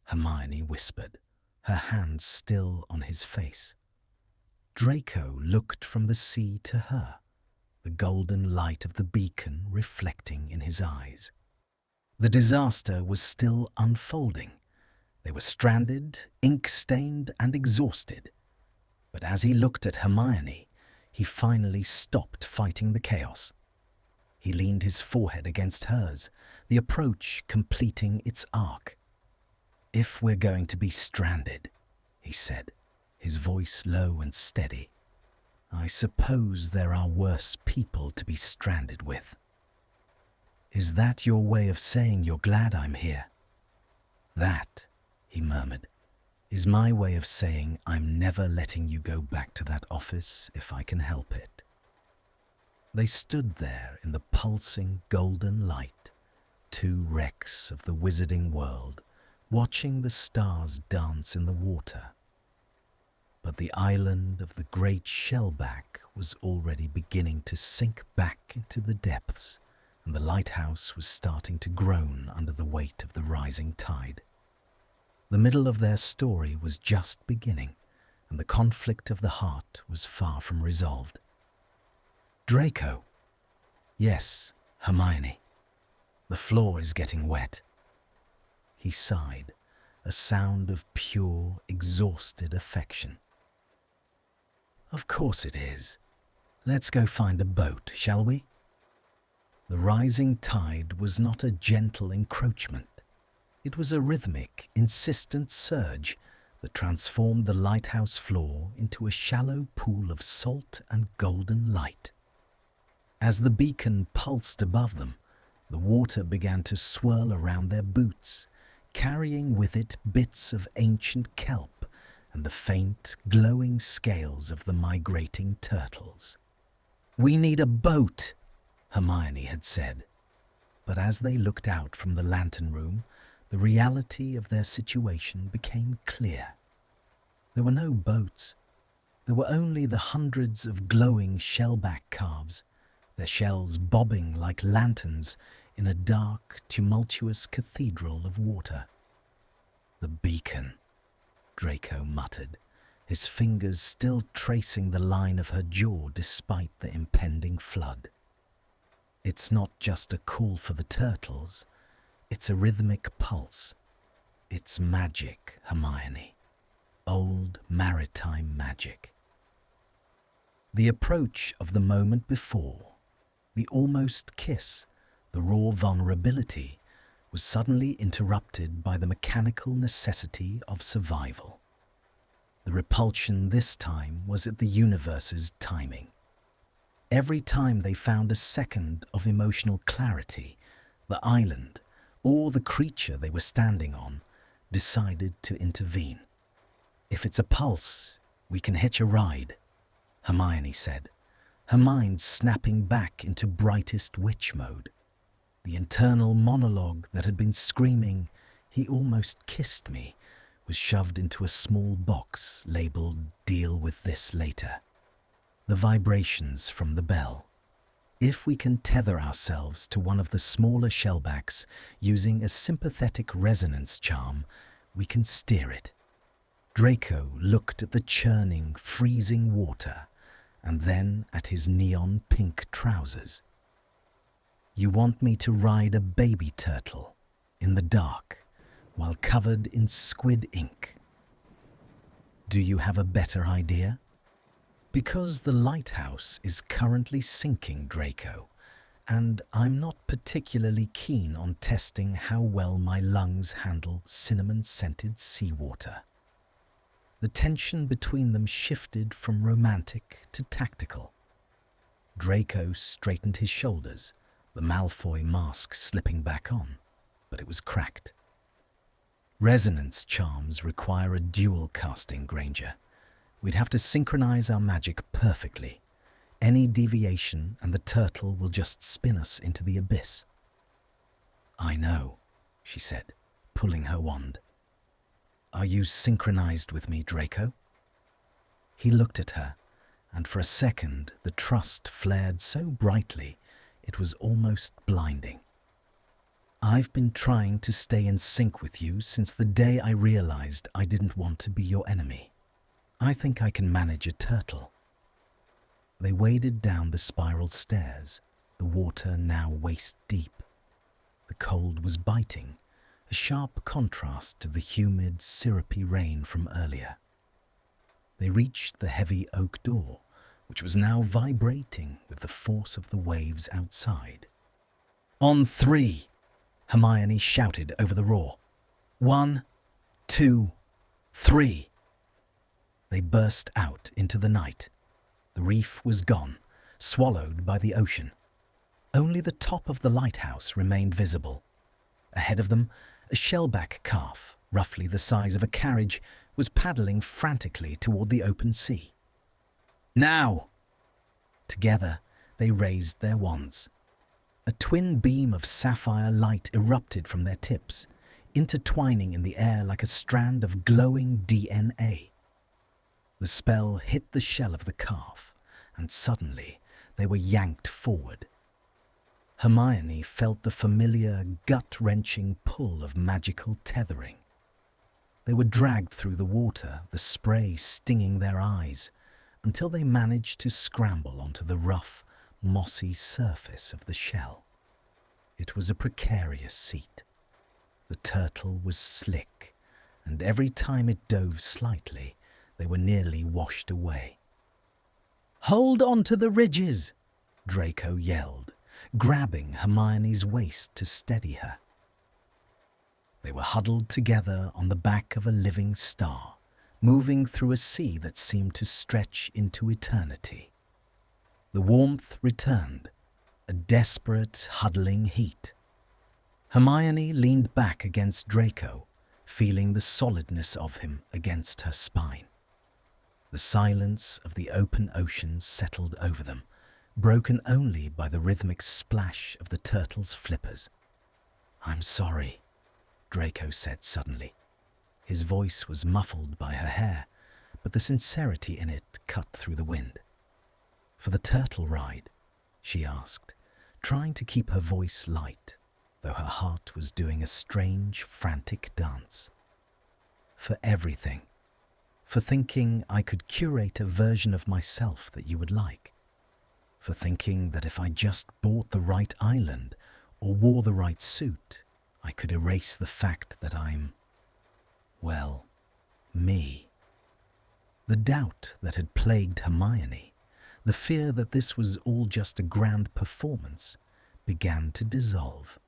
Hermione whispered, her hands still on his face. Draco looked from the sea to her, the golden light of the beacon reflecting in his eyes. The disaster was still unfolding. They were stranded, ink-stained and exhausted. But as he looked at Hermione, he finally stopped fighting the chaos. He leaned his forehead against hers, the approach completing its arc. "If we're going to be stranded," he said, his voice low and steady, "I suppose there are worse people to be stranded with." "Is that your way of saying you're glad I'm here?" "That," he murmured, "is my way of saying I'm never letting you go back to that office if I can help it." They stood there in the pulsing golden light, two wrecks of the wizarding world, watching the stars dance in the water. But the island of the great shellback was already beginning to sink back into the depths, and the lighthouse was starting to groan under the weight of the rising tide. The middle of their story was just beginning, and the conflict of the heart was far from resolved. "Draco." "Yes, Hermione. The floor is getting wet." He sighed, a sound of pure, exhausted affection. "Of course it is. Let's go find a boat, shall we?" The rising tide was not a gentle encroachment. It was a rhythmic, insistent surge that transformed the lighthouse floor into a shallow pool of salt and golden light. As the beacon pulsed above them, the water began to swirl around their boots, carrying with it bits of ancient kelp and the faint, glowing scales of the migrating turtles. "We need a boat," Hermione had said. But as they looked out from the lantern room, the reality of their situation became clear. There were no boats. There were only the hundreds of glowing shellback calves, their shells bobbing like lanterns in a dark, tumultuous cathedral of water. "The beacon," Draco muttered, his fingers still tracing the line of her jaw despite the impending flood. "It's not just a call for the turtles. It's a rhythmic pulse. It's magic, Hermione. old maritime magic. The approach of the moment before, the almost kiss, the raw vulnerability, was suddenly interrupted by the mechanical necessity of survival. The repulsion this time was at the universe's timing. Every time they found a second of emotional clarity, the island, or the creature they were standing on, decided to intervene. "If it's a pulse, we can hitch a ride," Hermione said, her mind snapping back into brightest witch mode. The internal monologue that had been screaming, "He almost kissed me," was shoved into a small box labeled "Deal with this later." The vibrations from the bell. If we can tether ourselves to one of the smaller shellbacks using a sympathetic resonance charm, we can steer it. Draco looked at the churning, freezing water and then at his neon pink trousers. "You want me to ride a baby turtle in the dark while covered in squid ink. Do you have a better idea?" "Because the lighthouse is currently sinking, Draco, and I'm not particularly keen on testing how well my lungs handle cinnamon-scented seawater." The tension between them shifted from romantic to tactical. Draco straightened his shoulders, the Malfoy mask slipping back on, but it was cracked. "Resonance charms require a dual casting, Granger. We'd have to synchronize our magic perfectly. Any deviation and the turtle will just spin us into the abyss." "I know," she said, pulling her wand. "Are you synchronized with me, Draco?" He looked at her, and for a second the trust flared so brightly it was almost blinding. "I've been trying to stay in sync with you since the day I realized I didn't want to be your enemy. I think I can manage a turtle." They waded down the spiral stairs, the water now waist-deep. The cold was biting, a sharp contrast to the humid, syrupy rain from earlier. They reached the heavy oak door, which was now vibrating with the force of the waves outside. "On 3!" Hermione shouted over the roar. "1, 2, 3!" They burst out into the night. The reef was gone, swallowed by the ocean. Only the top of the lighthouse remained visible. Ahead of them, a shellback calf, roughly the size of a carriage, was paddling frantically toward the open sea. "Now!" Together, they raised their wands. A twin beam of sapphire light erupted from their tips, intertwining in the air like a strand of glowing DNA. The spell hit the shell of the calf, and suddenly they were yanked forward. Hermione felt the familiar, gut-wrenching pull of magical tethering. They were dragged through the water, the spray stinging their eyes, until they managed to scramble onto the rough, mossy surface of the shell. It was a precarious seat. The turtle was slick, and every time it dove slightly, they were nearly washed away. "Hold on to the ridges!" Draco yelled, grabbing Hermione's waist to steady her. They were huddled together on the back of a living star, moving through a sea that seemed to stretch into eternity. The warmth returned, a desperate, huddling heat. Hermione leaned back against Draco, feeling the solidness of him against her spine. The silence of the open ocean settled over them, broken only by the rhythmic splash of the turtle's flippers. "I'm sorry," Draco said suddenly. His voice was muffled by her hair, but the sincerity in it cut through the wind. "For the turtle ride?" she asked, trying to keep her voice light, though her heart was doing a strange, frantic dance. "For everything. For thinking I could curate a version of myself that you would like. For thinking that if I just bought the right island or wore the right suit, I could erase the fact that I'm, well, me." The doubt that had plagued Hermione, the fear that this was all just a grand performance, began to dissolve.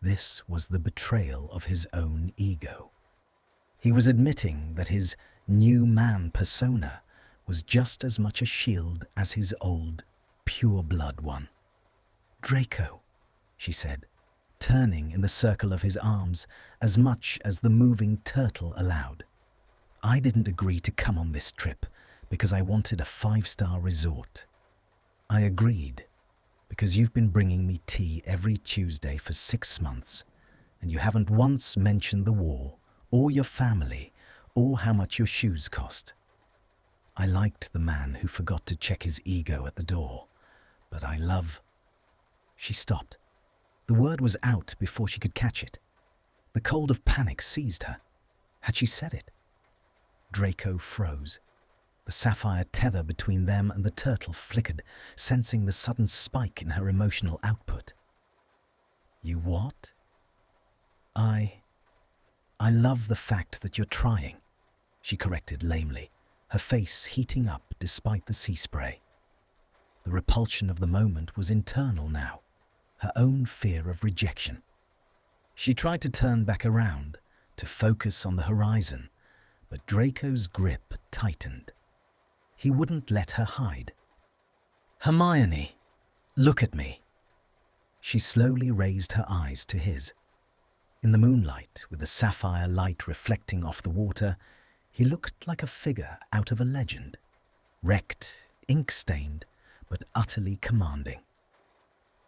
This was the betrayal of his own ego. He was admitting that his new man persona was just as much a shield as his old, pure-blood one. "Draco," she said, turning in the circle of his arms as much as the moving turtle allowed. "I didn't agree to come on this trip because I wanted a 5-star resort. I agreed because you've been bringing me tea every Tuesday for 6 months, and you haven't once mentioned the war, or your family, or how much your shoes cost. I liked the man who forgot to check his ego at the door, but I love—" She stopped. The word was out before she could catch it. The cold of panic seized her. Had she said it? Draco froze. The sapphire tether between them and the turtle flickered, sensing the sudden spike in her emotional output. "You what?" I love the fact that you're trying," she corrected lamely, her face heating up despite the sea spray. The repulsion of the moment was internal now, her own fear of rejection. She tried to turn back around, to focus on the horizon, but Draco's grip tightened. He wouldn't let her hide. "Hermione, look at me." She slowly raised her eyes to his. In the moonlight, with the sapphire light reflecting off the water, he looked like a figure out of a legend. Wrecked, ink-stained, but utterly commanding.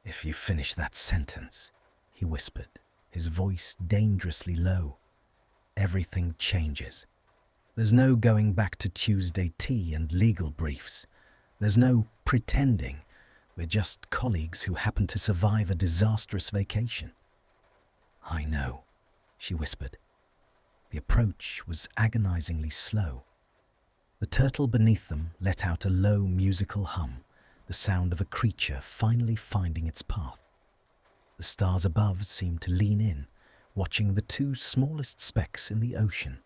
"If you finish that sentence," he whispered, his voice dangerously low, "everything changes. There's no going back to Tuesday tea and legal briefs. There's no pretending. We're just colleagues who happen to survive a disastrous vacation." "I know," she whispered. The approach was agonizingly slow. The turtle beneath them let out a low musical hum, the sound of a creature finally finding its path. The stars above seemed to lean in, watching the 2 smallest specks in the ocean.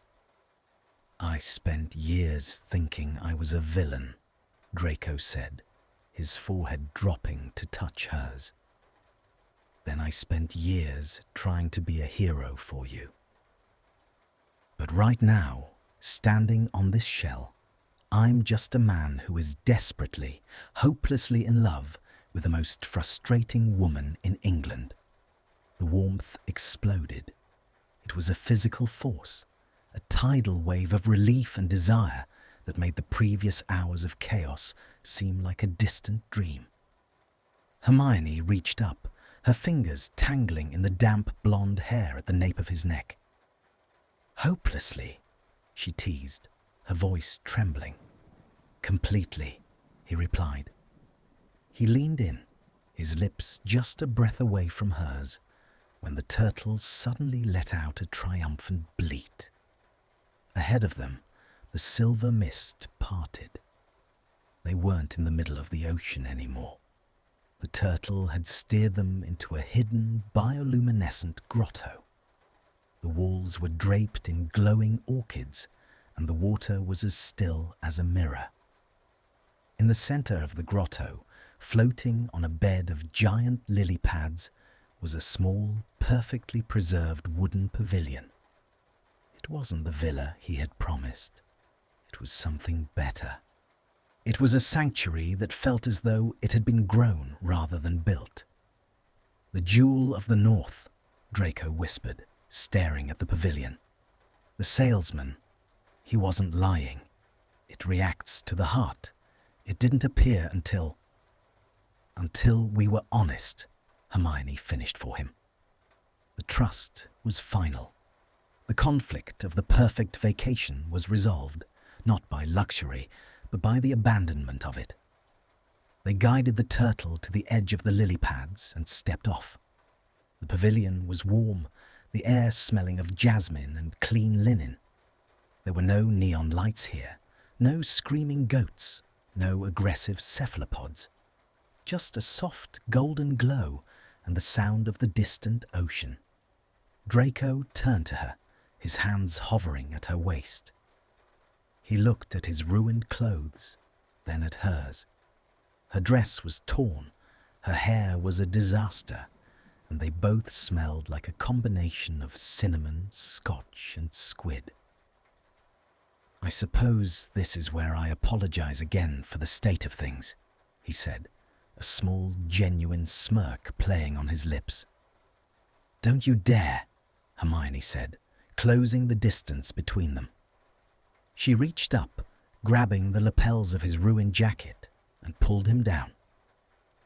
"I spent years thinking I was a villain," Draco said, his forehead dropping to touch hers. "Then I spent years trying to be a hero for you. But right now, standing on this shell, I'm just a man who is desperately, hopelessly in love with the most frustrating woman in England." The warmth exploded. It was a physical force, a tidal wave of relief and desire that made the previous hours of chaos seem like a distant dream. Hermione reached up, her fingers tangling in the damp blonde hair at the nape of his neck. "Hopelessly," she teased, her voice trembling. "Completely," he replied. He leaned in, his lips just a breath away from hers, when the turtle suddenly let out a triumphant bleat. Ahead of them, the silver mist parted. They weren't in the middle of the ocean anymore. The turtle had steered them into a hidden, bioluminescent grotto. The walls were draped in glowing orchids, and the water was as still as a mirror. In the center of the grotto, floating on a bed of giant lily pads, was a small, perfectly preserved wooden pavilion. It wasn't the villa he had promised. It was something better. It was a sanctuary that felt as though it had been grown rather than built. "The jewel of the north," Draco whispered, staring at the pavilion. "The salesman, he wasn't lying. It reacts to the heart. It didn't appear until we were honest," Hermione finished for him. The trust was final. The conflict of the perfect vacation was resolved, not by luxury, but by the abandonment of it. They guided the turtle to the edge of the lily pads and stepped off. The pavilion was warm, the air smelling of jasmine and clean linen. There were no neon lights here, no screaming goats, no aggressive cephalopods. Just a soft golden glow and the sound of the distant ocean. Draco turned to her, his hands hovering at her waist. He looked at his ruined clothes, then at hers. Her dress was torn, her hair was a disaster, and they both smelled like a combination of cinnamon, scotch, and squid. "I suppose this is where I apologize again for the state of things," he said, a small, genuine smirk playing on his lips. "Don't you dare," Hermione said, closing the distance between them. She reached up, grabbing the lapels of his ruined jacket, and pulled him down.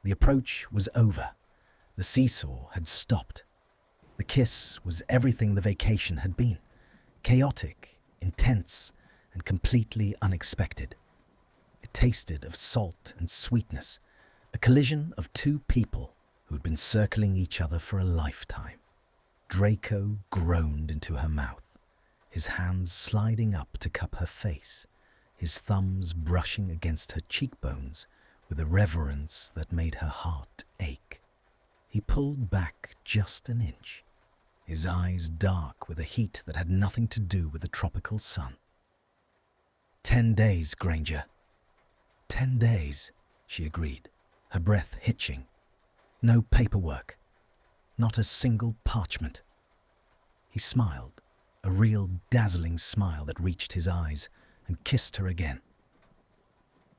The approach was over. The seesaw had stopped. The kiss was everything the vacation had been: chaotic, intense, and completely unexpected. It tasted of salt and sweetness, a collision of two people who had been circling each other for a lifetime. Draco groaned into her mouth, his hands sliding up to cup her face, his thumbs brushing against her cheekbones with a reverence that made her heart ache. He pulled back just an inch, his eyes dark with a heat that had nothing to do with the tropical sun. 10 days, Granger." 10 days, she agreed, her breath hitching. "No paperwork. Not a single parchment." He smiled, a real dazzling smile that reached his eyes, and kissed her again.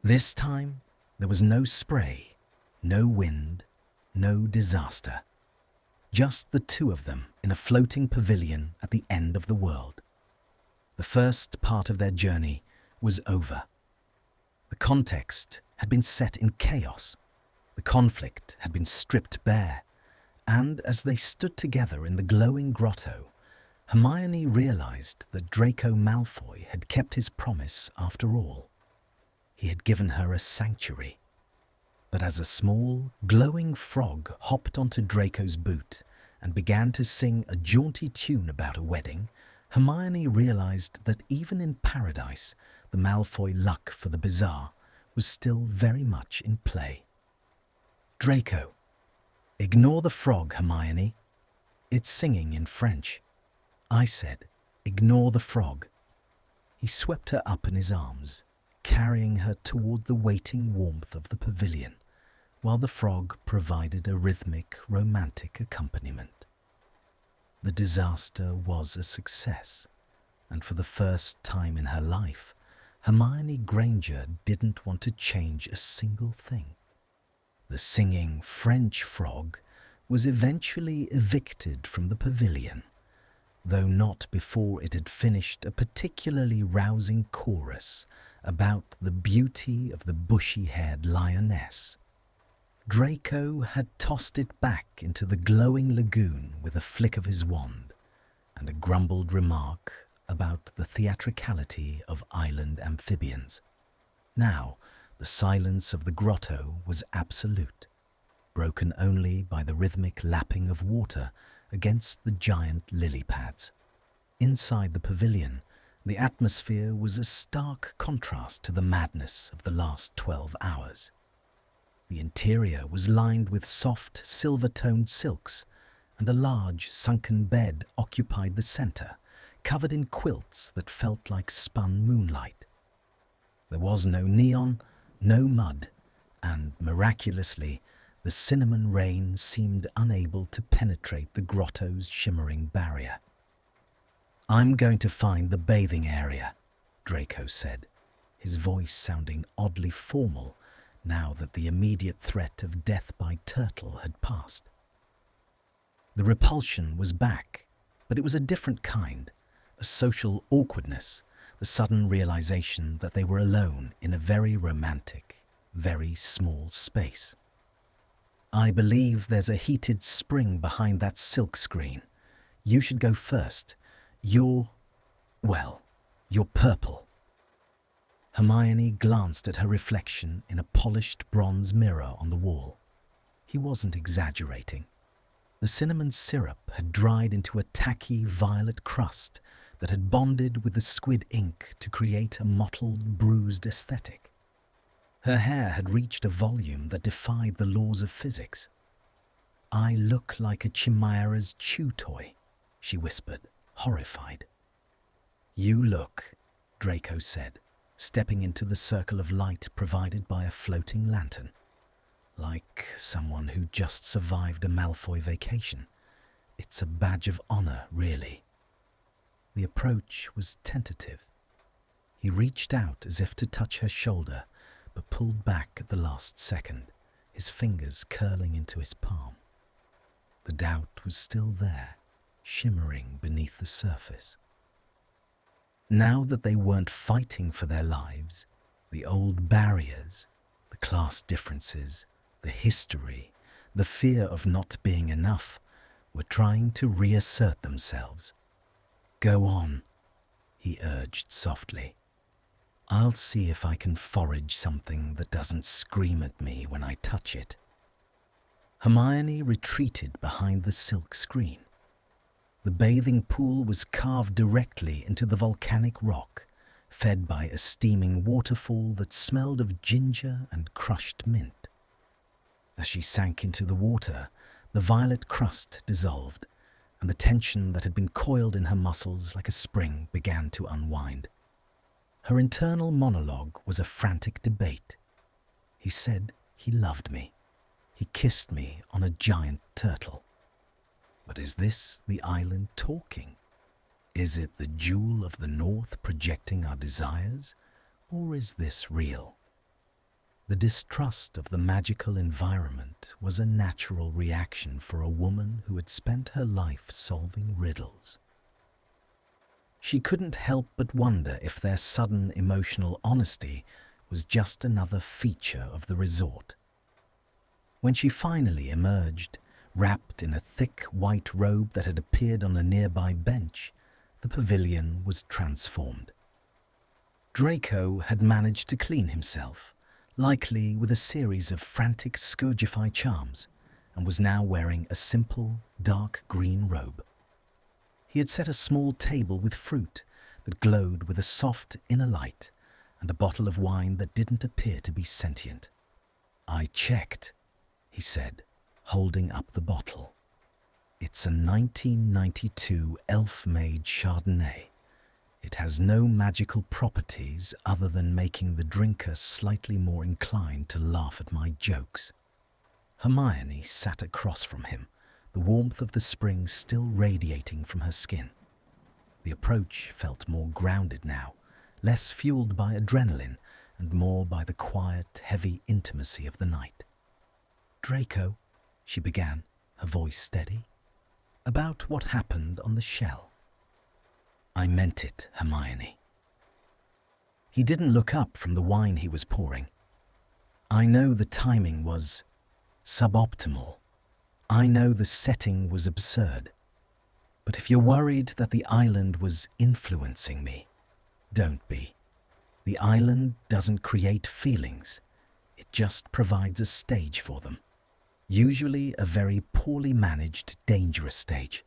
This time, there was no spray, no wind, no disaster. Just the two of them in a floating pavilion at the end of the world. The first part of their journey was over. The context had been set in chaos. The conflict had been stripped bare, and as they stood together in the glowing grotto, Hermione realized that Draco Malfoy had kept his promise after all. He had given her a sanctuary. But as a small, glowing frog hopped onto Draco's boot and began to sing a jaunty tune about a wedding, Hermione realized that even in paradise, the Malfoy luck for the bizarre was still very much in play. "Draco, ignore the frog, Hermione. It's singing in French." I said, "Ignore the frog." He swept her up in his arms, carrying her toward the waiting warmth of the pavilion, while the frog provided a rhythmic, romantic accompaniment. The disaster was a success, and for the first time in her life, Hermione Granger didn't want to change a single thing. The singing French frog was eventually evicted from the pavilion, though not before it had finished a particularly rousing chorus about the beauty of the bushy-haired lioness. Draco had tossed it back into the glowing lagoon with a flick of his wand and a grumbled remark about the theatricality of island amphibians. Now, the silence of the grotto was absolute, broken only by the rhythmic lapping of water against the giant lily pads. Inside the pavilion, the atmosphere was a stark contrast to the madness of the last 12 hours. The interior was lined with soft, silver-toned silks, and a large, sunken bed occupied the center, covered in quilts that felt like spun moonlight. There was no neon, no mud, and, miraculously, the cinnamon rain seemed unable to penetrate the grotto's shimmering barrier. "I'm going to find the bathing area," Draco said, his voice sounding oddly formal now that the immediate threat of death by turtle had passed. The repulsion was back, but it was a different kind, a social awkwardness, the sudden realization that they were alone in a very romantic, very small space. "I believe there's a heated spring behind that silk screen. You should go first. You're purple." Hermione glanced at her reflection in a polished bronze mirror on the wall. He wasn't exaggerating. The cinnamon syrup had dried into a tacky violet crust that had bonded with the squid ink to create a mottled, bruised aesthetic. Her hair had reached a volume that defied the laws of physics. "I look like a chimera's chew toy," she whispered, horrified. "You look," Draco said, stepping into the circle of light provided by a floating lantern, like someone who just survived a Malfoy vacation. It's a badge of honor, really. The approach was tentative. He reached out as if to touch her shoulder, but pulled back at the last second, his fingers curling into his palm. The doubt was still there, shimmering beneath the surface. Now that they weren't fighting for their lives, the old barriers, the class differences, the history, the fear of not being enough, were trying to reassert themselves. "Go on," he urged softly. "I'll see if I can forage something that doesn't scream at me when I touch it." Hermione retreated behind the silk screen. The bathing pool was carved directly into the volcanic rock, fed by a steaming waterfall that smelled of ginger and crushed mint. As she sank into the water, the violet crust dissolved, and the tension that had been coiled in her muscles like a spring began to unwind. Her internal monologue was a frantic debate. He said he loved me. He kissed me on a giant turtle. But is this the island talking? Is it the jewel of the north projecting our desires, or is this real? The distrust of the magical environment was a natural reaction for a woman who had spent her life solving riddles. She couldn't help but wonder if their sudden emotional honesty was just another feature of the resort. When she finally emerged, wrapped in a thick white robe that had appeared on a nearby bench, the pavilion was transformed. Draco had managed to clean himself, likely with a series of frantic Scourgify charms, and was now wearing a simple, dark green robe. He had set a small table with fruit that glowed with a soft inner light and a bottle of wine that didn't appear to be sentient. "I checked," he said, holding up the bottle. "It's a 1992 elf-made Chardonnay. It has no magical properties other than making the drinker slightly more inclined to laugh at my jokes." Hermione sat across from him, the warmth of the spring still radiating from her skin. The approach felt more grounded now, less fueled by adrenaline and more by the quiet, heavy intimacy of the night. "Draco," she began, her voice steady, "about what happened on the shell." "I meant it, Hermione." He didn't look up from the wine he was pouring. "I know the timing was suboptimal. I know the setting was absurd. But if you're worried that the island was influencing me, don't be. The island doesn't create feelings. It just provides a stage for them. Usually a very poorly managed, dangerous stage."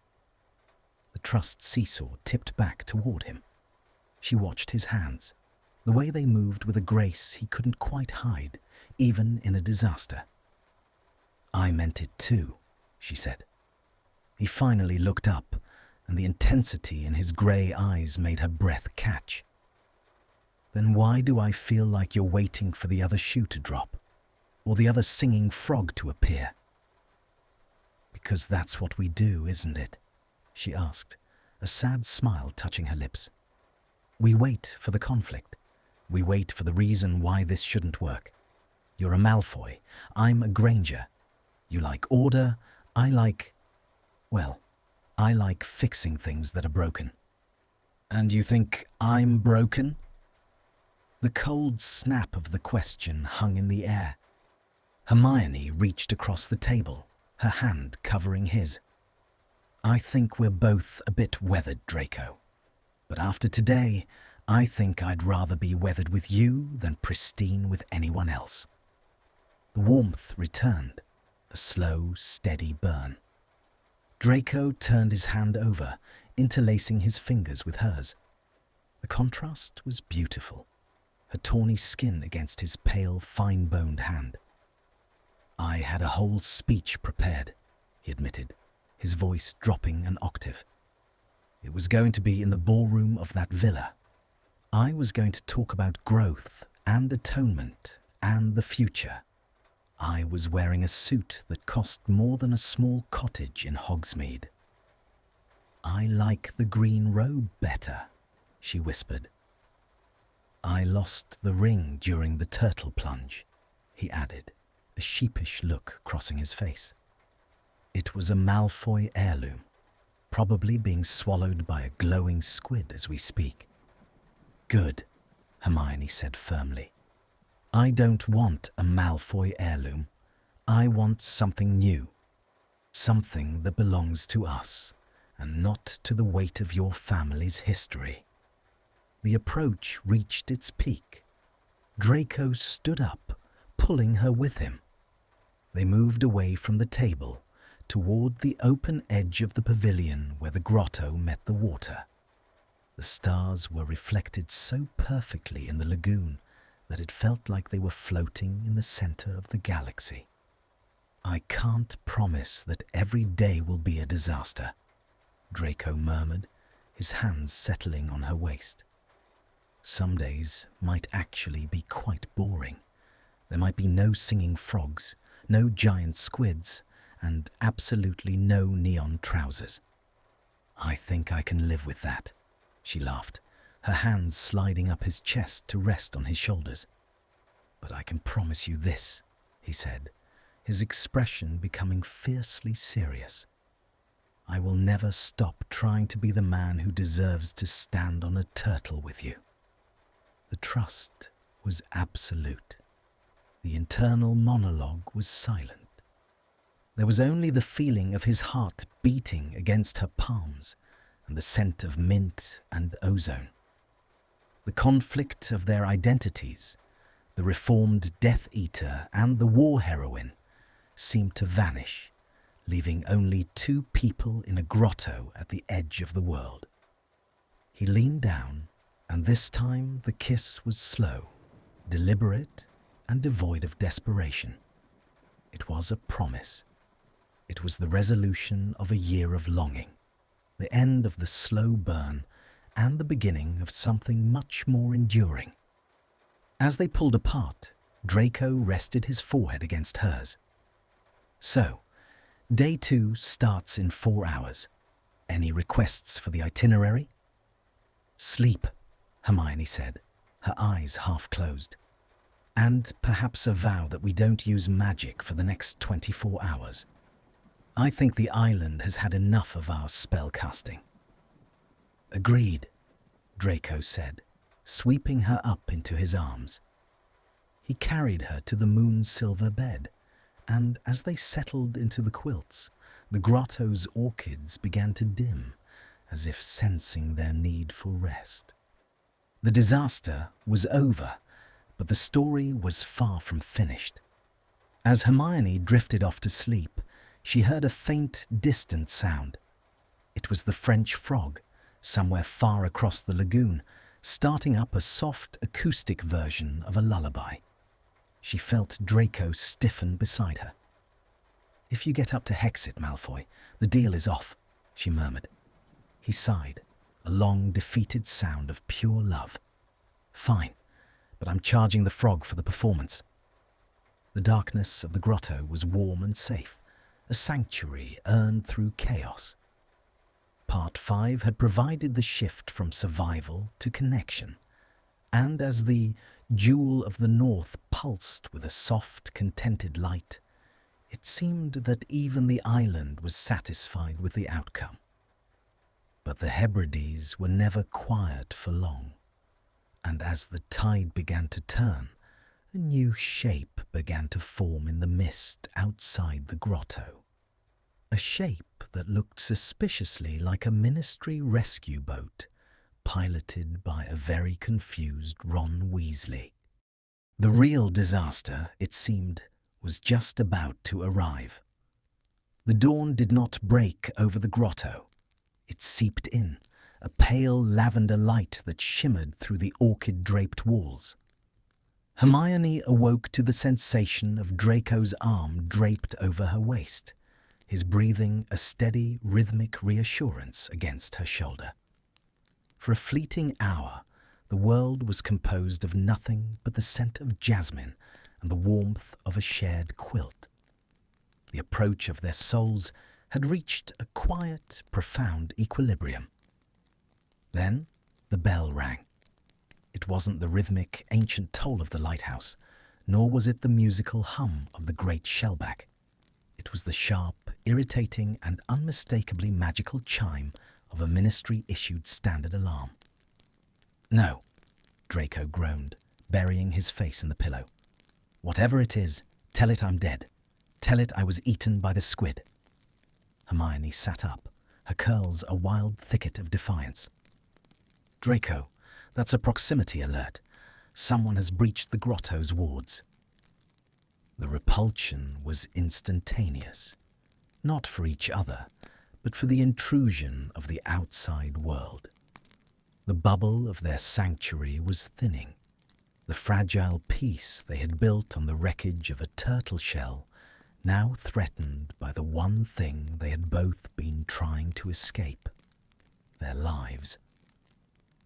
The trust seesaw tipped back toward him. She watched his hands, the way they moved with a grace he couldn't quite hide, even in a disaster. "I meant it too," she said. He finally looked up, and the intensity in his grey eyes made her breath catch. "Then why do I feel like you're waiting for the other shoe to drop, or the other singing frog to appear?" "Because that's what we do, isn't it?" she asked, a sad smile touching her lips. "We wait for the conflict. We wait for the reason why this shouldn't work. You're a Malfoy. I'm a Granger. You like order. I like fixing things that are broken." "And you think I'm broken?" The cold snap of the question hung in the air. Hermione reached across the table, her hand covering his. "I think we're both a bit weathered, Draco. But after today, I think I'd rather be weathered with you than pristine with anyone else." The warmth returned, a slow, steady burn. Draco turned his hand over, interlacing his fingers with hers. The contrast was beautiful, her tawny skin against his pale, fine-boned hand. "I had a whole speech prepared," he admitted, his voice dropping an octave. "It was going to be in the ballroom of that villa. I was going to talk about growth and atonement and the future. I was wearing a suit that cost more than a small cottage in Hogsmeade. I like the green robe better, she whispered. I lost the ring during the turtle plunge, he added, a sheepish look crossing his face. It was a Malfoy heirloom, probably being swallowed by a glowing squid as we speak. Good, Hermione said firmly. I don't want a Malfoy heirloom. I want something new. Something that belongs to us, and not to the weight of your family's history. The approach reached its peak. Draco stood up, pulling her with him. They moved away from the table, toward the open edge of the pavilion where the grotto met the water. The stars were reflected so perfectly in the lagoon that it felt like they were floating in the center of the galaxy. I can't promise that every day will be a disaster, Draco murmured, his hands settling on her waist. Some days might actually be quite boring. There might be no singing frogs, no giant squids, and absolutely no neon trousers. I think I can live with that, she laughed, her hands sliding up his chest to rest on his shoulders. But I can promise you this, he said, his expression becoming fiercely serious. I will never stop trying to be the man who deserves to stand on a turtle with you. The trust was absolute. The internal monologue was silent. There was only the feeling of his heart beating against her palms and the scent of mint and ozone. The conflict of their identities, the reformed Death Eater and the war heroine, seemed to vanish, leaving only two people in a grotto at the edge of the world. He leaned down, and this time the kiss was slow, deliberate, and devoid of desperation. It was a promise. It was the resolution of a year of longing, the end of the slow burn, and the beginning of something much more enduring. As they pulled apart, Draco rested his forehead against hers. So, day 2 starts in 4 hours. Any requests for the itinerary? Sleep, Hermione said, her eyes half closed. And perhaps a vow that we don't use magic for the next 24 hours. I think the island has had enough of our spell casting. Agreed, Draco said, sweeping her up into his arms. He carried her to the moon-silver bed, and as they settled into the quilts, the grotto's orchids began to dim, as if sensing their need for rest. The disaster was over, but the story was far from finished. As Hermione drifted off to sleep, she heard a faint, distant sound. It was the French frog, somewhere far across the lagoon, starting up a soft, acoustic version of a lullaby. She felt Draco stiffen beside her. "If you get up to hex it, Malfoy, the deal is off," she murmured. He sighed, a long, defeated sound of pure love. "Fine, but I'm charging the frog for the performance." The darkness of the grotto was warm and safe, a sanctuary earned through chaos. Part 5 had provided the shift from survival to connection, and as the Jewel of the North pulsed with a soft, contented light, it seemed that even the island was satisfied with the outcome. But the Hebrides were never quiet for long, and as the tide began to turn, a new shape began to form in the mist outside the grotto. A shape that looked suspiciously like a Ministry rescue boat, piloted by a very confused Ron Weasley. The real disaster, it seemed, was just about to arrive. The dawn did not break over the grotto. It seeped in, a pale lavender light that shimmered through the orchid-draped walls. Hermione awoke to the sensation of Draco's arm draped over her waist, his breathing a steady, rhythmic reassurance against her shoulder. For a fleeting hour, The world was composed of nothing but the scent of jasmine and the warmth of a shared quilt. The approach of their souls had reached a quiet, profound equilibrium. Then the bell rang. It wasn't the rhythmic, ancient toll of the lighthouse, nor was it the musical hum of the great shellback. It was the sharp, irritating, and unmistakably magical chime of a ministry-issued standard alarm. "No," Draco groaned, burying his face in the pillow. "Whatever it is, tell it I'm dead. Tell it I was eaten by the squid." Hermione sat up, her curls a wild thicket of defiance. "Draco, that's a proximity alert. Someone has breached the grotto's wards." The repulsion was instantaneous, not for each other, but for the intrusion of the outside world. The bubble of their sanctuary was thinning. The fragile peace they had built on the wreckage of a turtle shell, now threatened by the one thing they had both been trying to escape: their lives.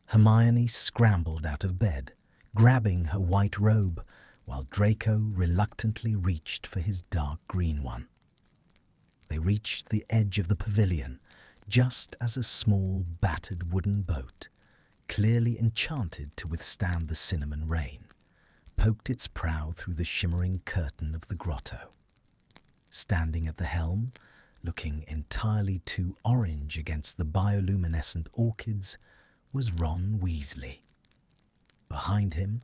Hermione scrambled out of bed, grabbing her white robe, while Draco reluctantly reached for his dark green one. They reached the edge of the pavilion just as a small, battered wooden boat, clearly enchanted to withstand the cinnamon rain, poked its prow through the shimmering curtain of the grotto. Standing at the helm, looking entirely too orange against the bioluminescent orchids, was Ron Weasley. Behind him,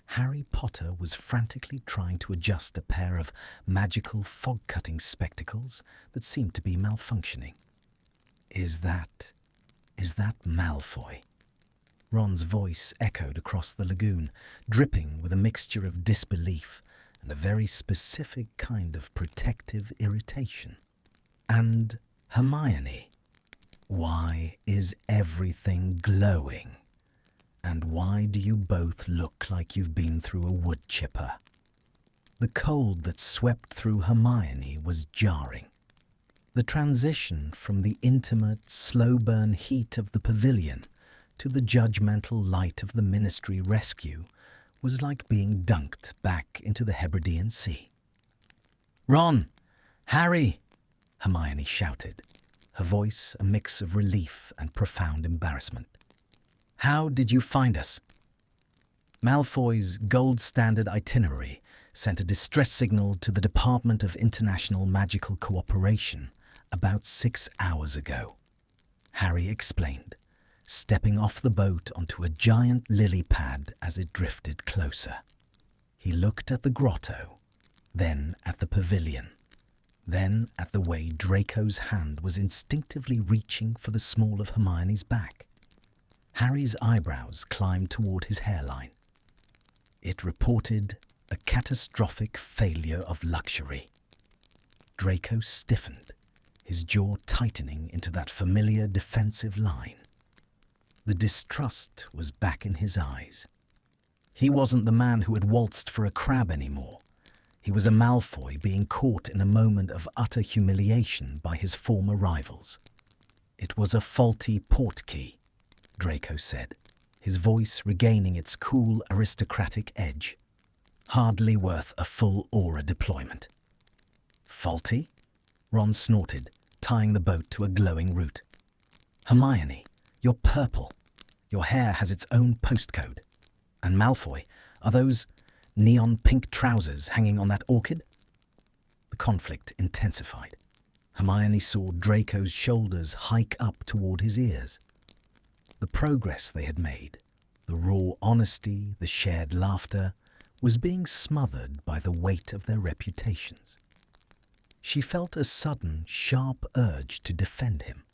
Harry Potter was frantically trying to adjust a pair of magical fog-cutting spectacles that seemed to be malfunctioning. Is that Malfoy?" Ron's voice echoed across the lagoon, dripping with a mixture of disbelief and a very specific kind of protective irritation. "And Hermione, why is everything glowing? And why do you both look like you've been through a wood chipper?" The cold that swept through Hermione was jarring. The transition from the intimate, slow-burn heat of the pavilion to the judgmental light of the Ministry rescue was like being dunked back into the Hebridean Sea. "Ron! Harry!" Hermione shouted, her voice a mix of relief and profound embarrassment. "How did you find us?" Malfoy's gold standard itinerary sent a distress signal to the Department of International Magical Cooperation about 6 hours ago, Harry explained, stepping off the boat onto a giant lily pad as it drifted closer. He looked at the grotto, then at the pavilion, then at the way Draco's hand was instinctively reaching for the small of Hermione's back. Harry's eyebrows climbed toward his hairline. It reported a catastrophic failure of luxury. Draco stiffened, his jaw tightening into that familiar defensive line. The distrust was back in his eyes. He wasn't the man who had waltzed for a crab anymore. He was a Malfoy being caught in a moment of utter humiliation by his former rivals. "It was a faulty portkey," Draco said, his voice regaining its cool, aristocratic edge. "Hardly worth a full aura deployment." "Faulty?" Ron snorted, tying the boat to a glowing root. "Hermione, you're purple. Your hair has its own postcode. And Malfoy, are those neon pink trousers hanging on that orchid?" The conflict intensified. Hermione saw Draco's shoulders hike up toward his ears. The progress they had made, the raw honesty, the shared laughter, was being smothered by the weight of their reputations. She felt a sudden, sharp urge to defend him,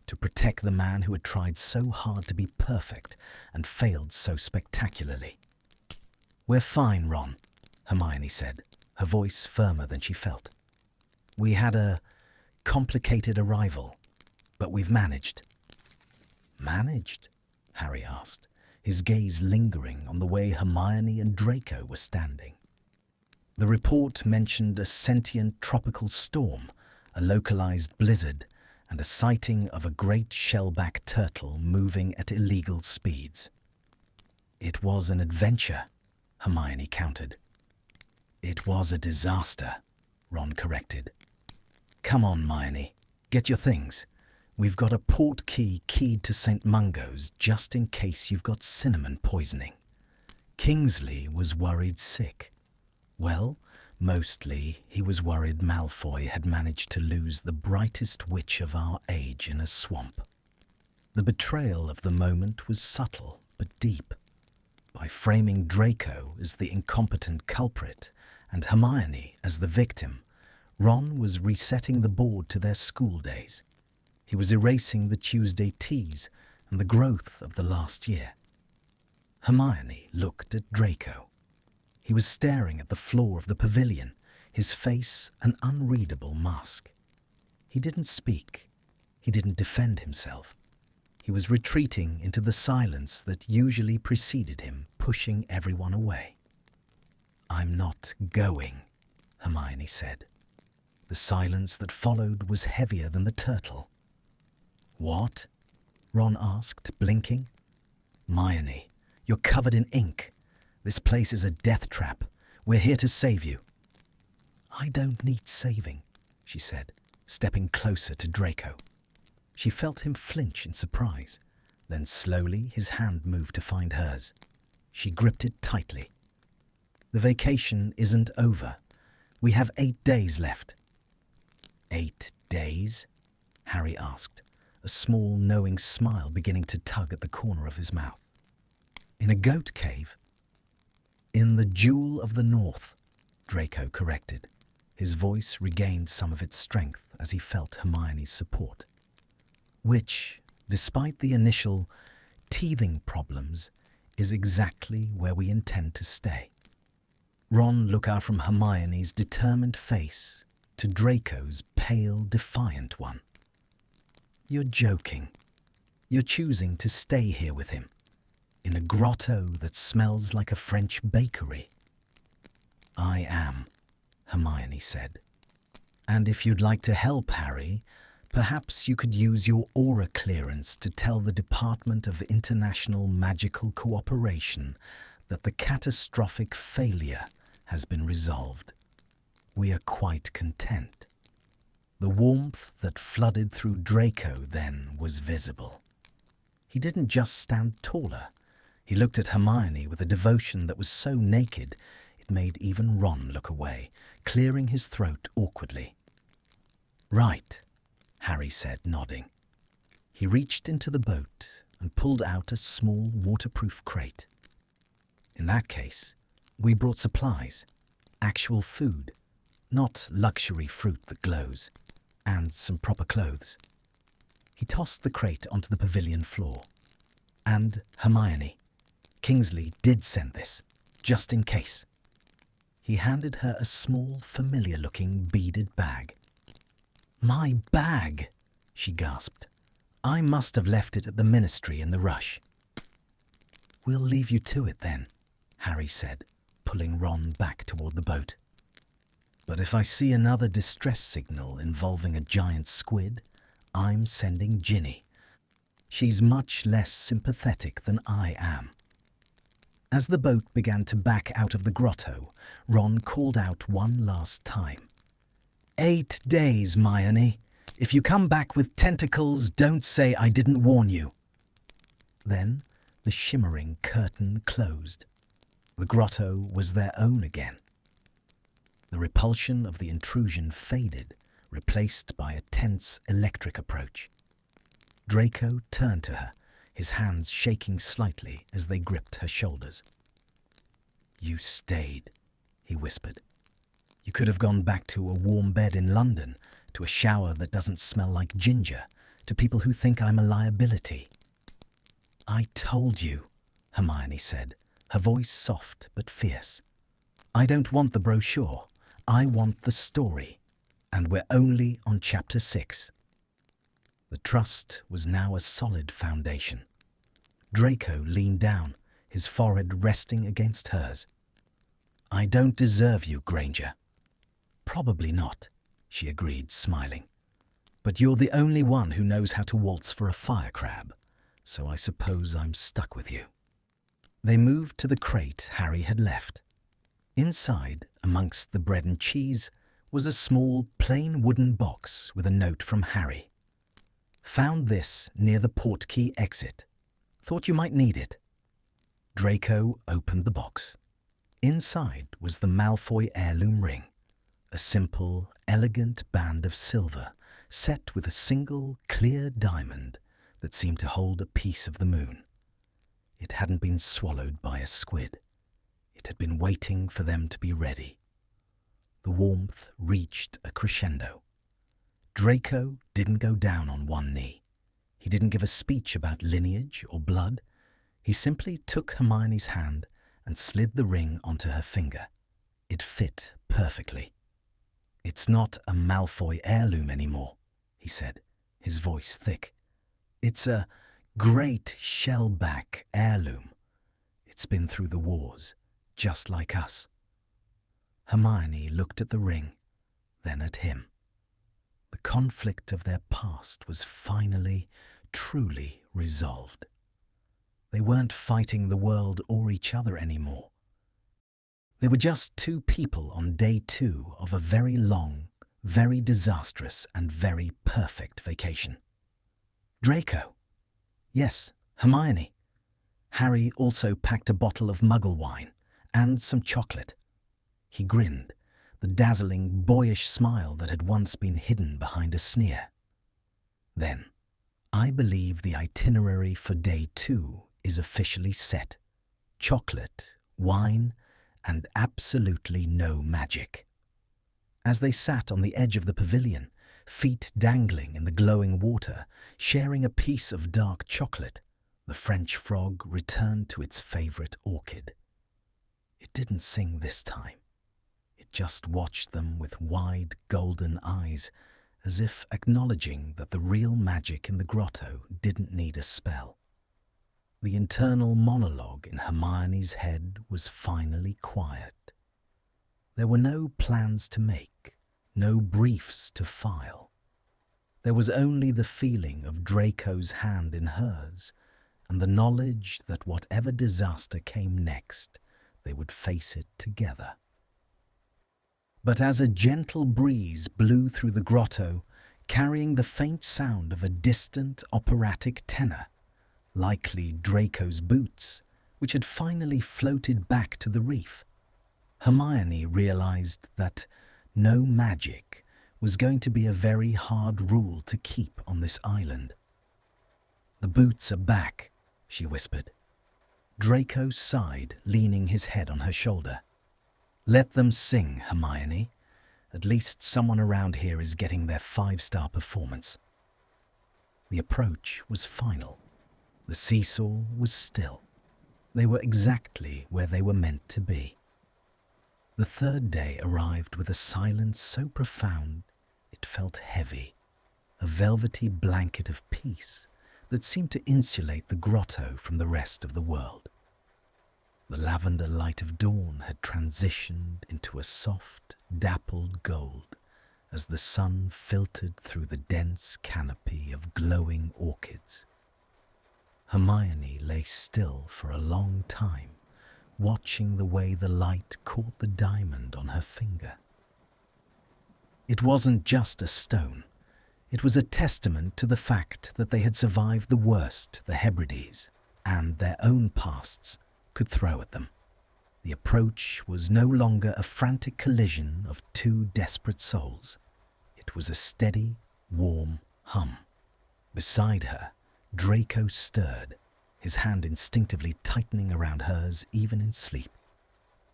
to protect the man who had tried so hard to be perfect and failed so spectacularly. "We're fine, Ron," Hermione said, her voice firmer than she felt. "We had a complicated arrival, but we've managed." "Managed?" Harry asked, his gaze lingering on the way Hermione and Draco were standing. The report mentioned a sentient tropical storm, a localized blizzard, and a sighting of a great shellback turtle moving at illegal speeds. It was an adventure, Hermione countered. It was a disaster, Ron corrected. Come on, Hermione, get your things. We've got a port key keyed to St. Mungo's just in case you've got cinnamon poisoning. Kingsley was worried sick. Well, mostly he was worried Malfoy had managed to lose the brightest witch of our age in a swamp. The betrayal of the moment was subtle but deep. By framing Draco as the incompetent culprit and Hermione as the victim, Ron was resetting the board to their school days. He was erasing the Tuesday teas and the growth of the last year. Hermione looked at Draco. He was staring at the floor of the pavilion, his face an unreadable mask. He didn't speak. He didn't defend himself. He was retreating into the silence that usually preceded him, pushing everyone away. "I'm not going," Hermione said. The silence that followed was heavier than the turtle. "What?" Ron asked, blinking. "Hermione, you're covered in ink. This place is a death trap. We're here to save you." "I don't need saving," she said, stepping closer to Draco. She felt him flinch in surprise. Then slowly his hand moved to find hers. She gripped it tightly. "The vacation isn't over. We have 8 days left." 8 days? Harry asked, a small knowing smile beginning to tug at the corner of his mouth. "In a goat cave?" "In the Jewel of the North," Draco corrected. His voice regained some of its strength as he felt Hermione's support. "Which, despite the initial teething problems, is exactly where we intend to stay." Ron looked out from Hermione's determined face to Draco's pale, defiant one. "You're joking. You're choosing to stay here with him, in a grotto that smells like a French bakery." "I am," Hermione said. "And if you'd like to help, Harry, perhaps you could use your aura clearance to tell the Department of International Magical Cooperation that the catastrophic failure has been resolved. We are quite content." The warmth that flooded through Draco then was visible. He didn't just stand taller. He looked at Hermione with a devotion that was so naked it made even Ron look away, clearing his throat awkwardly. "Right," Harry said, nodding. He reached into the boat and pulled out a small waterproof crate. "In that case, we brought supplies, actual food, not luxury fruit that glows, and some proper clothes." He tossed the crate onto the pavilion floor. "And Hermione, Kingsley did send this, just in case." He handed her a small, familiar-looking beaded bag. "My bag!" she gasped. "I must have left it at the ministry in the rush." "We'll leave you to it then," Harry said, pulling Ron back toward the boat. "But if I see another distress signal involving a giant squid, I'm sending Ginny. She's much less sympathetic than I am." As the boat began to back out of the grotto, Ron called out one last time. 8 days, Hermione. If you come back with tentacles, don't say I didn't warn you." Then the shimmering curtain closed. The grotto was their own again. The repulsion of the intrusion faded, replaced by a tense electric approach. Draco turned to her, his hands shaking slightly as they gripped her shoulders. "You stayed," he whispered. "You could have gone back to a warm bed in London, to a shower that doesn't smell like ginger, to people who think I'm a liability." "I told you," Hermione said, her voice soft but fierce. "I don't want the brochure. I want the story. And we're only on chapter 6. The trust was now a solid foundation. Draco leaned down, his forehead resting against hers. "I don't deserve you, Granger." "Probably not," she agreed, smiling. "But you're the only one who knows how to waltz for a fire crab, so I suppose I'm stuck with you." They moved to the crate Harry had left. Inside, amongst the bread and cheese, was a small, plain wooden box with a note from Harry. "Found this near the portkey exit. Thought you might need it." Draco opened the box. Inside was the Malfoy heirloom ring, a simple, elegant band of silver set with a single, clear diamond that seemed to hold a piece of the moon. It hadn't been swallowed by a squid. It had been waiting for them to be ready. The warmth reached a crescendo. Draco didn't go down on one knee. He didn't give a speech about lineage or blood. He simply took Hermione's hand and slid the ring onto her finger. It fit perfectly. "It's not a Malfoy heirloom anymore," he said, his voice thick. "It's a great shellback heirloom. It's been through the wars, just like us." Hermione looked at the ring, then at him. The conflict of their past was finally, truly resolved. They weren't fighting the world or each other anymore. They were just two people on day 2 of a very long, very disastrous and very perfect vacation. "Draco." "Yes, Hermione." Harry also packed a bottle of muggle wine and some chocolate. He grinned, the dazzling, boyish smile that had once been hidden behind a sneer. "Then, I believe the itinerary for day 2 is officially set. Chocolate, wine, and absolutely no magic." As they sat on the edge of the pavilion, feet dangling in the glowing water, sharing a piece of dark chocolate, the French frog returned to its favourite orchid. It didn't sing this time. It just watched them with wide golden eyes, as if acknowledging that the real magic in the grotto didn't need a spell. The internal monologue in Hermione's head was finally quiet. There were no plans to make, no briefs to file. There was only the feeling of Draco's hand in hers, and the knowledge that whatever disaster came next, they would face it together. But as a gentle breeze blew through the grotto, carrying the faint sound of a distant operatic tenor, likely Draco's boots, which had finally floated back to the reef, Hermione realized that no magic was going to be a very hard rule to keep on this island. "The boots are back," she whispered. Draco sighed, leaning his head on her shoulder. "Let them sing, Hermione. At least someone around here is getting their 5-star performance." The approach was final. The seesaw was still. They were exactly where they were meant to be. The third day arrived with a silence so profound it felt heavy, a velvety blanket of peace that seemed to insulate the grotto from the rest of the world. The lavender light of dawn had transitioned into a soft, dappled gold as the sun filtered through the dense canopy of glowing orchids. Hermione lay still for a long time, watching the way the light caught the diamond on her finger. It wasn't just a stone. It was a testament to the fact that they had survived the worst the Hebrides and their own pasts could throw at them. The approach was no longer a frantic collision of two desperate souls. It was a steady, warm hum. Beside her, Draco stirred, his hand instinctively tightening around hers even in sleep.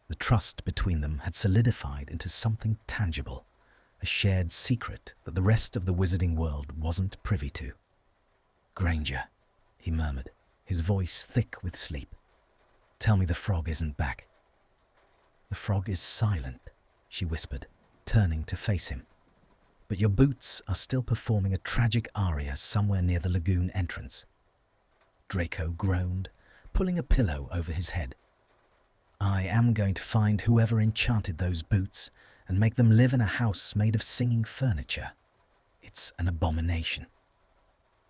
The trust between them had solidified into something tangible, a shared secret that the rest of the wizarding world wasn't privy to. "Granger," he murmured, his voice thick with sleep. "Tell me the frog isn't back." "The frog is silent," she whispered, turning to face him. "But your boots are still performing a tragic aria somewhere near the lagoon entrance." Draco groaned, pulling a pillow over his head. "I am going to find whoever enchanted those boots and make them live in a house made of singing furniture. It's an abomination."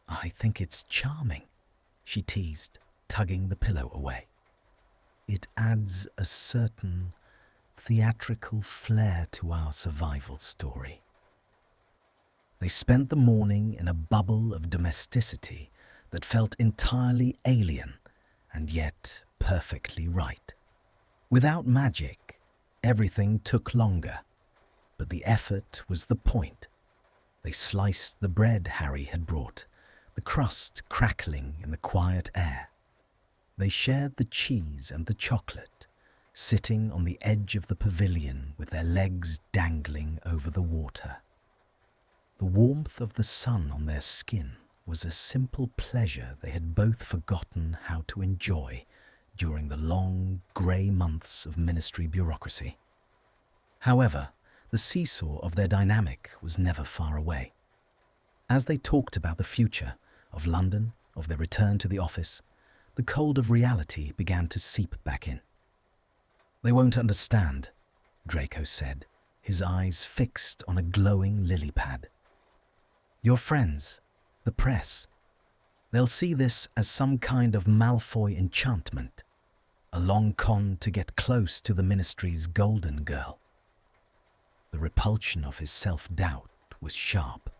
"I think it's charming," she teased, tugging the pillow away. It adds a certain theatrical flair to our survival story. They spent the morning in a bubble of domesticity that felt entirely alien and yet perfectly right. Without magic, everything took longer, but the effort was the point. They sliced the bread Harry had brought, the crust crackling in the quiet air. They shared the cheese and the chocolate, sitting on the edge of the pavilion with their legs dangling over the water. The warmth of the sun on their skin was a simple pleasure they had both forgotten how to enjoy during the long, grey months of ministry bureaucracy. However, the seesaw of their dynamic was never far away. As they talked about the future, of London, of their return to the office, the cold of reality began to seep back in. "They won't understand," Draco said, his eyes fixed on a glowing lily pad. "Your friends, the press, they'll see this as some kind of Malfoy enchantment, a long con to get close to the ministry's golden girl." The repulsion of his self-doubt was sharp.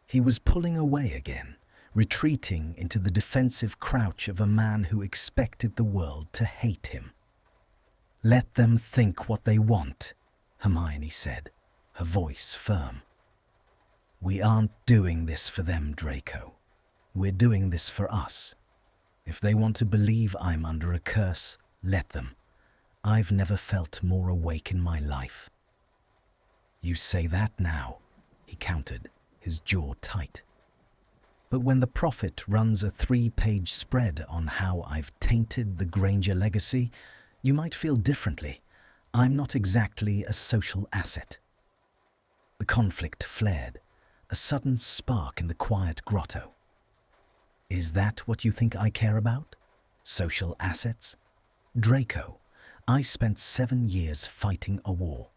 He was pulling away again, retreating into the defensive crouch of a man who expected the world to hate him. "Let them think what they want," Hermione said, her voice firm. "We aren't doing this for them, Draco. We're doing this for us. If they want to believe I'm under a curse, let them. I've never felt more awake in my life." "You say that now," he countered, his jaw tight. "But when the prophet runs a 3-page spread on how I've tainted the Granger legacy, you might feel differently. I'm not exactly a social asset." The conflict flared, a sudden spark in the quiet grotto. "Is that what you think I care about? Social assets? Draco, I spent 7 years fighting a war.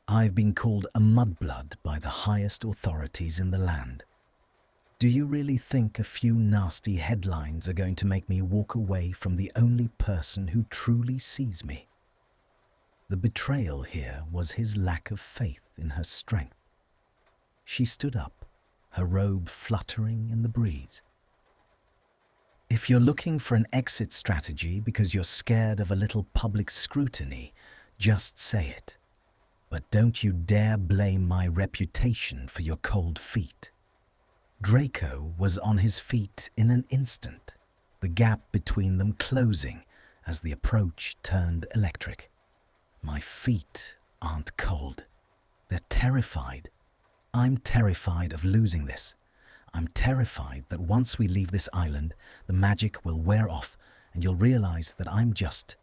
I've been called a mudblood by the highest authorities in the land. Do you really think a few nasty headlines are going to make me walk away from the only person who truly sees me?" The betrayal here was his lack of faith in her strength. She stood up, her robe fluttering in the breeze. "If you're looking for an exit strategy because you're scared of a little public scrutiny, just say it. But don't you dare blame my reputation for your cold feet." Draco was on his feet in an instant, the gap between them closing as the approach turned electric. "My feet aren't cold. They're terrified. I'm terrified of losing this. I'm terrified that once we leave this island, the magic will wear off and you'll realize that I'm just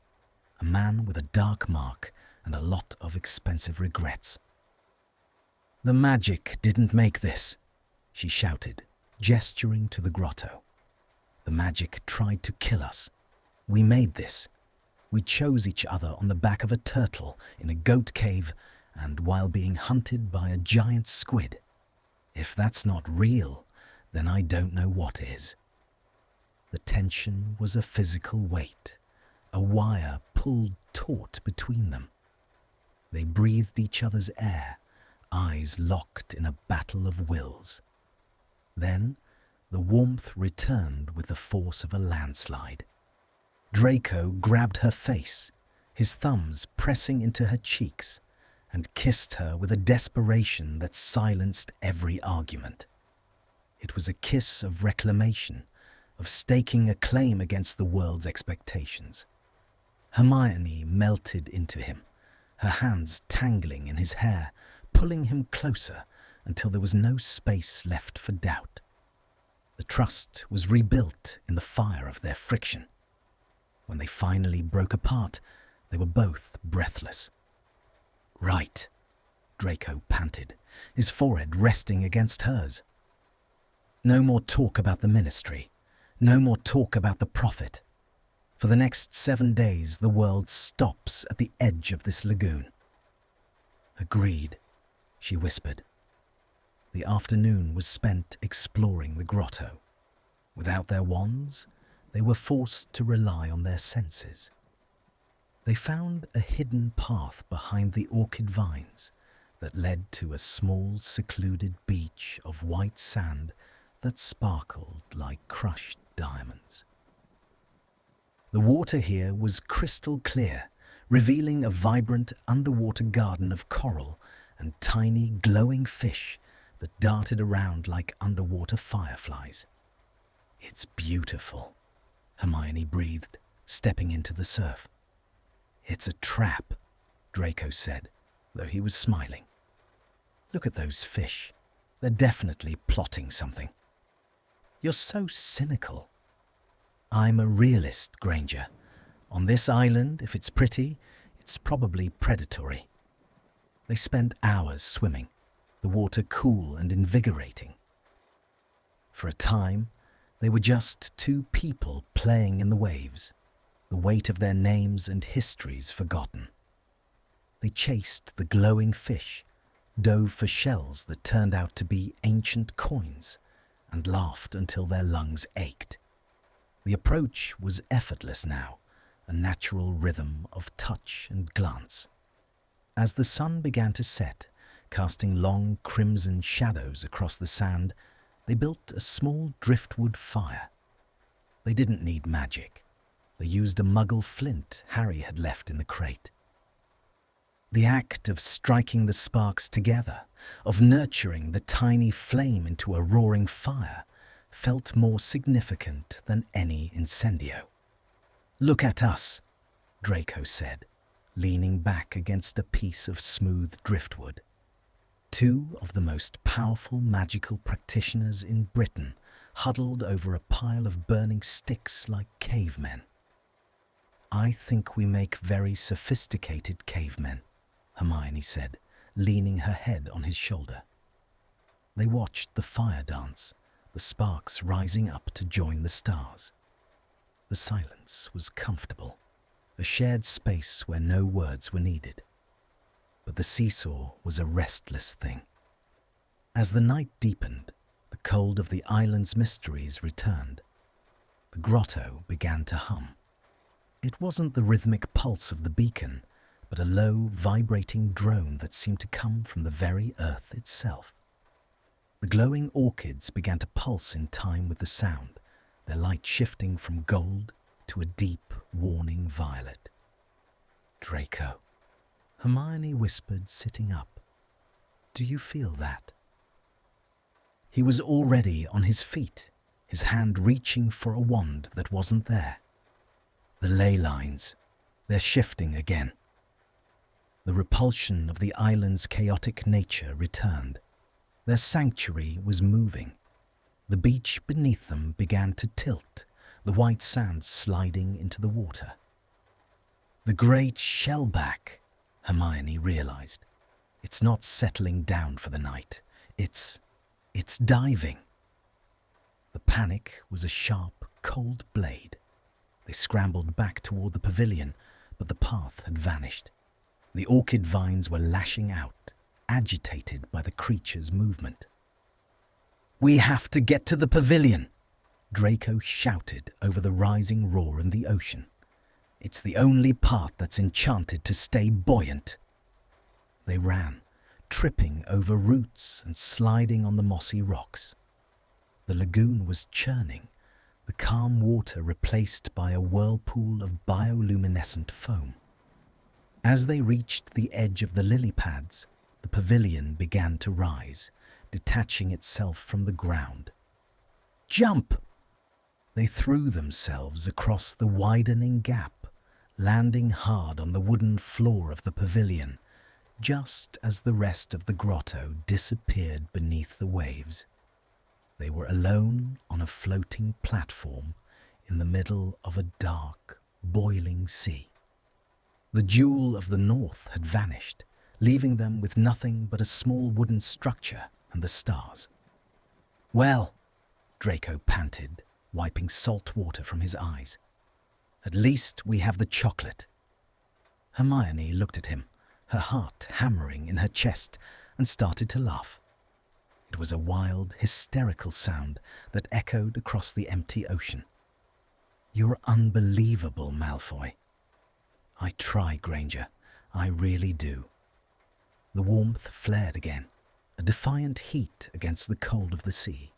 a man with a dark mark and a lot of expensive regrets." "The magic didn't make this," she shouted, gesturing to the grotto. "The magic tried to kill us. We made this. We chose each other on the back of a turtle in a goat cave and while being hunted by a giant squid. If that's not real, then I don't know what is." The tension was a physical weight, a wire pulled taut between them. They breathed each other's air, eyes locked in a battle of wills. Then the warmth returned with the force of a landslide. Draco grabbed her face, his thumbs pressing into her cheeks, and kissed her with a desperation that silenced every argument. It was a kiss of reclamation, of staking a claim against the world's expectations. Hermione melted into him, her hands tangling in his hair, pulling him closer until there was no space left for doubt. The trust was rebuilt in the fire of their friction. When they finally broke apart, they were both breathless. "Right," Draco panted, his forehead resting against hers. "No more talk about the ministry. No more talk about the prophet. For the next 7 days, the world stops at the edge of this lagoon." "Agreed," she whispered. The afternoon was spent exploring the grotto. Without their wands, they were forced to rely on their senses. They found a hidden path behind the orchid vines that led to a small, secluded beach of white sand that sparkled like crushed diamonds. The water here was crystal clear, revealing a vibrant underwater garden of coral and tiny glowing fish that darted around like underwater fireflies. "It's beautiful," Hermione breathed, stepping into the surf. "It's a trap," Draco said, though he was smiling. "Look at those fish. They're definitely plotting something." "You're so cynical." "I'm a realist, Granger. On this island, if it's pretty, it's probably predatory." They spent hours swimming, the water cool and invigorating. For a time, they were just two people playing in the waves, the weight of their names and histories forgotten. They chased the glowing fish, dove for shells that turned out to be ancient coins, and laughed until their lungs ached. The approach was effortless now, a natural rhythm of touch and glance. As the sun began to set, casting long crimson shadows across the sand, they built a small driftwood fire. They didn't need magic. They used a muggle flint Harry had left in the crate. The act of striking the sparks together, of nurturing the tiny flame into a roaring fire, felt more significant than any incendio. "Look at us," Draco said, leaning back against a piece of smooth driftwood. Two of the most powerful magical practitioners in Britain huddled over a pile of burning sticks like cavemen. "I think we make very sophisticated cavemen," Hermione said, leaning her head on his shoulder. They watched the fire dance, the sparks rising up to join the stars. The silence was comfortable, a shared space where no words were needed. But the seesaw was a restless thing. As the night deepened, the cold of the island's mysteries returned. The grotto began to hum. It wasn't the rhythmic pulse of the beacon, but a low, vibrating drone that seemed to come from the very earth itself. The glowing orchids began to pulse in time with the sound, their light shifting from gold to a deep, warning violet. "Draco," Hermione whispered, sitting up. "Do you feel that?" He was already on his feet, his hand reaching for a wand that wasn't there. The ley lines, they're shifting again. The repulsion of the island's chaotic nature returned. Their sanctuary was moving. The beach beneath them began to tilt, the white sand sliding into the water. "The great shellback," Hermione realized. "It's not settling down for the night. It's diving." The panic was a sharp, cold blade. They scrambled back toward the pavilion, but the path had vanished. The orchid vines were lashing out, agitated by the creature's movement. "We have to get to the pavilion," Draco shouted over the rising roar in the ocean. "It's the only path that's enchanted to stay buoyant." They ran, tripping over roots and sliding on the mossy rocks. The lagoon was churning, the calm water replaced by a whirlpool of bioluminescent foam. As they reached the edge of the lily pads, the pavilion began to rise, detaching itself from the ground. "Jump!" They threw themselves across the widening gap, landing hard on the wooden floor of the pavilion, just as the rest of the grotto disappeared beneath the waves. They were alone on a floating platform in the middle of a dark, boiling sea. The jewel of the north had vanished, leaving them with nothing but a small wooden structure and the stars. "Well," Draco panted, wiping salt water from his eyes, "at least we have the chocolate." Hermione looked at him, her heart hammering in her chest, and started to laugh. It was a wild, hysterical sound that echoed across the empty ocean. "You're unbelievable, Malfoy." I try, Granger. I really do. The warmth flared again, a defiant heat against the cold of the sea.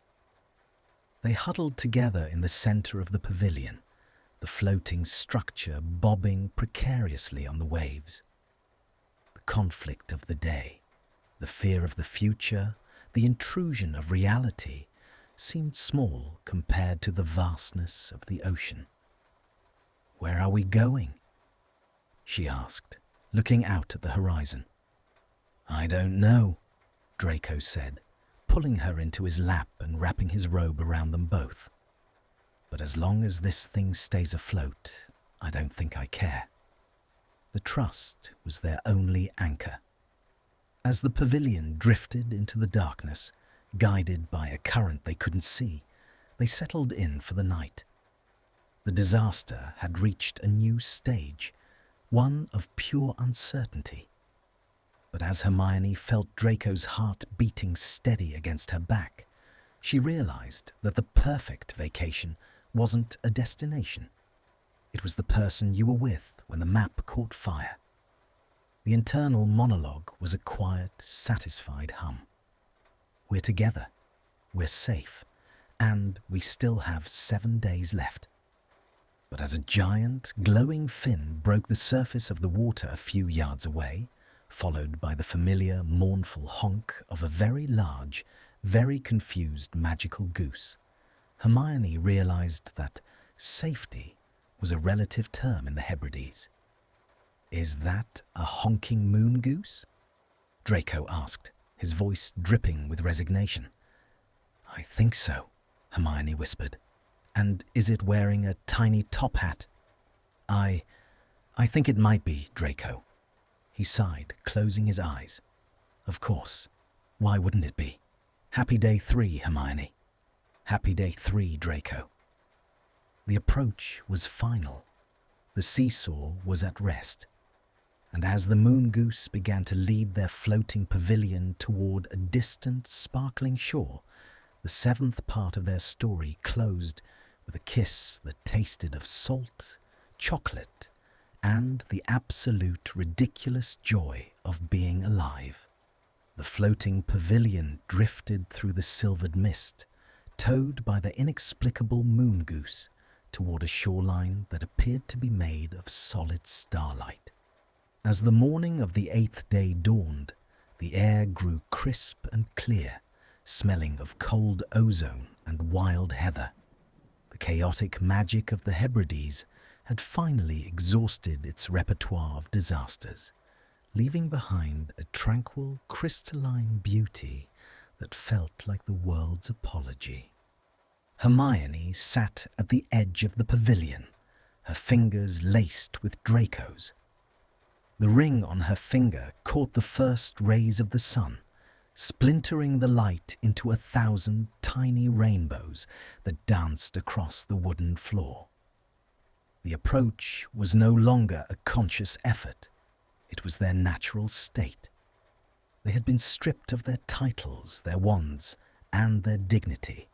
They huddled together in the center of the pavilion, the floating structure bobbing precariously on the waves. The conflict of the day, the fear of the future, the intrusion of reality seemed small compared to the vastness of the ocean. "Where are we going?" she asked, looking out at the horizon. "I don't know," Draco said, pulling her into his lap and wrapping his robe around them both. "But as long as this thing stays afloat, I don't think I care." The trust was their only anchor. As the pavilion drifted into the darkness, guided by a current they couldn't see, they settled in for the night. The disaster had reached a new stage, one of pure uncertainty. But as Hermione felt Draco's heart beating steady against her back, she realized that the perfect vacation wasn't a destination. It was the person you were with when the map caught fire. The internal monologue was a quiet, satisfied hum. "We're together, we're safe, and we still have 7 days left." But as a giant, glowing fin broke the surface of the water a few yards away, followed by the familiar, mournful honk of a very large, very confused magical goose, Hermione realized that safety was a relative term in the Hebrides. "Is that a honking moon goose?" Draco asked, his voice dripping with resignation. "I think so," Hermione whispered. "And is it wearing a tiny top hat?" I think it might be, Draco." He sighed, closing his eyes. "Of course. Why wouldn't it be? Happy day 3, Hermione. Happy day 3, Draco." The approach was final. The seesaw was at rest. And as the moon goose began to lead their floating pavilion toward a distant, sparkling shore, the 7th part of their story closed with a kiss that tasted of salt, chocolate, and the absolute ridiculous joy of being alive. The floating pavilion drifted through the silvered mist, towed by the inexplicable moon goose toward a shoreline that appeared to be made of solid starlight. As the morning of the 8th day dawned, the air grew crisp and clear, smelling of cold ozone and wild heather. The chaotic magic of the Hebrides had finally exhausted its repertoire of disasters, leaving behind a tranquil, crystalline beauty that felt like the world's apology. Hermione sat at the edge of the pavilion, her fingers laced with Draco's. The ring on her finger caught the first rays of the sun, splintering the light into 1,000 tiny rainbows that danced across the wooden floor. The approach was no longer a conscious effort. It was their natural state. They had been stripped of their titles, their wands, and their dignity,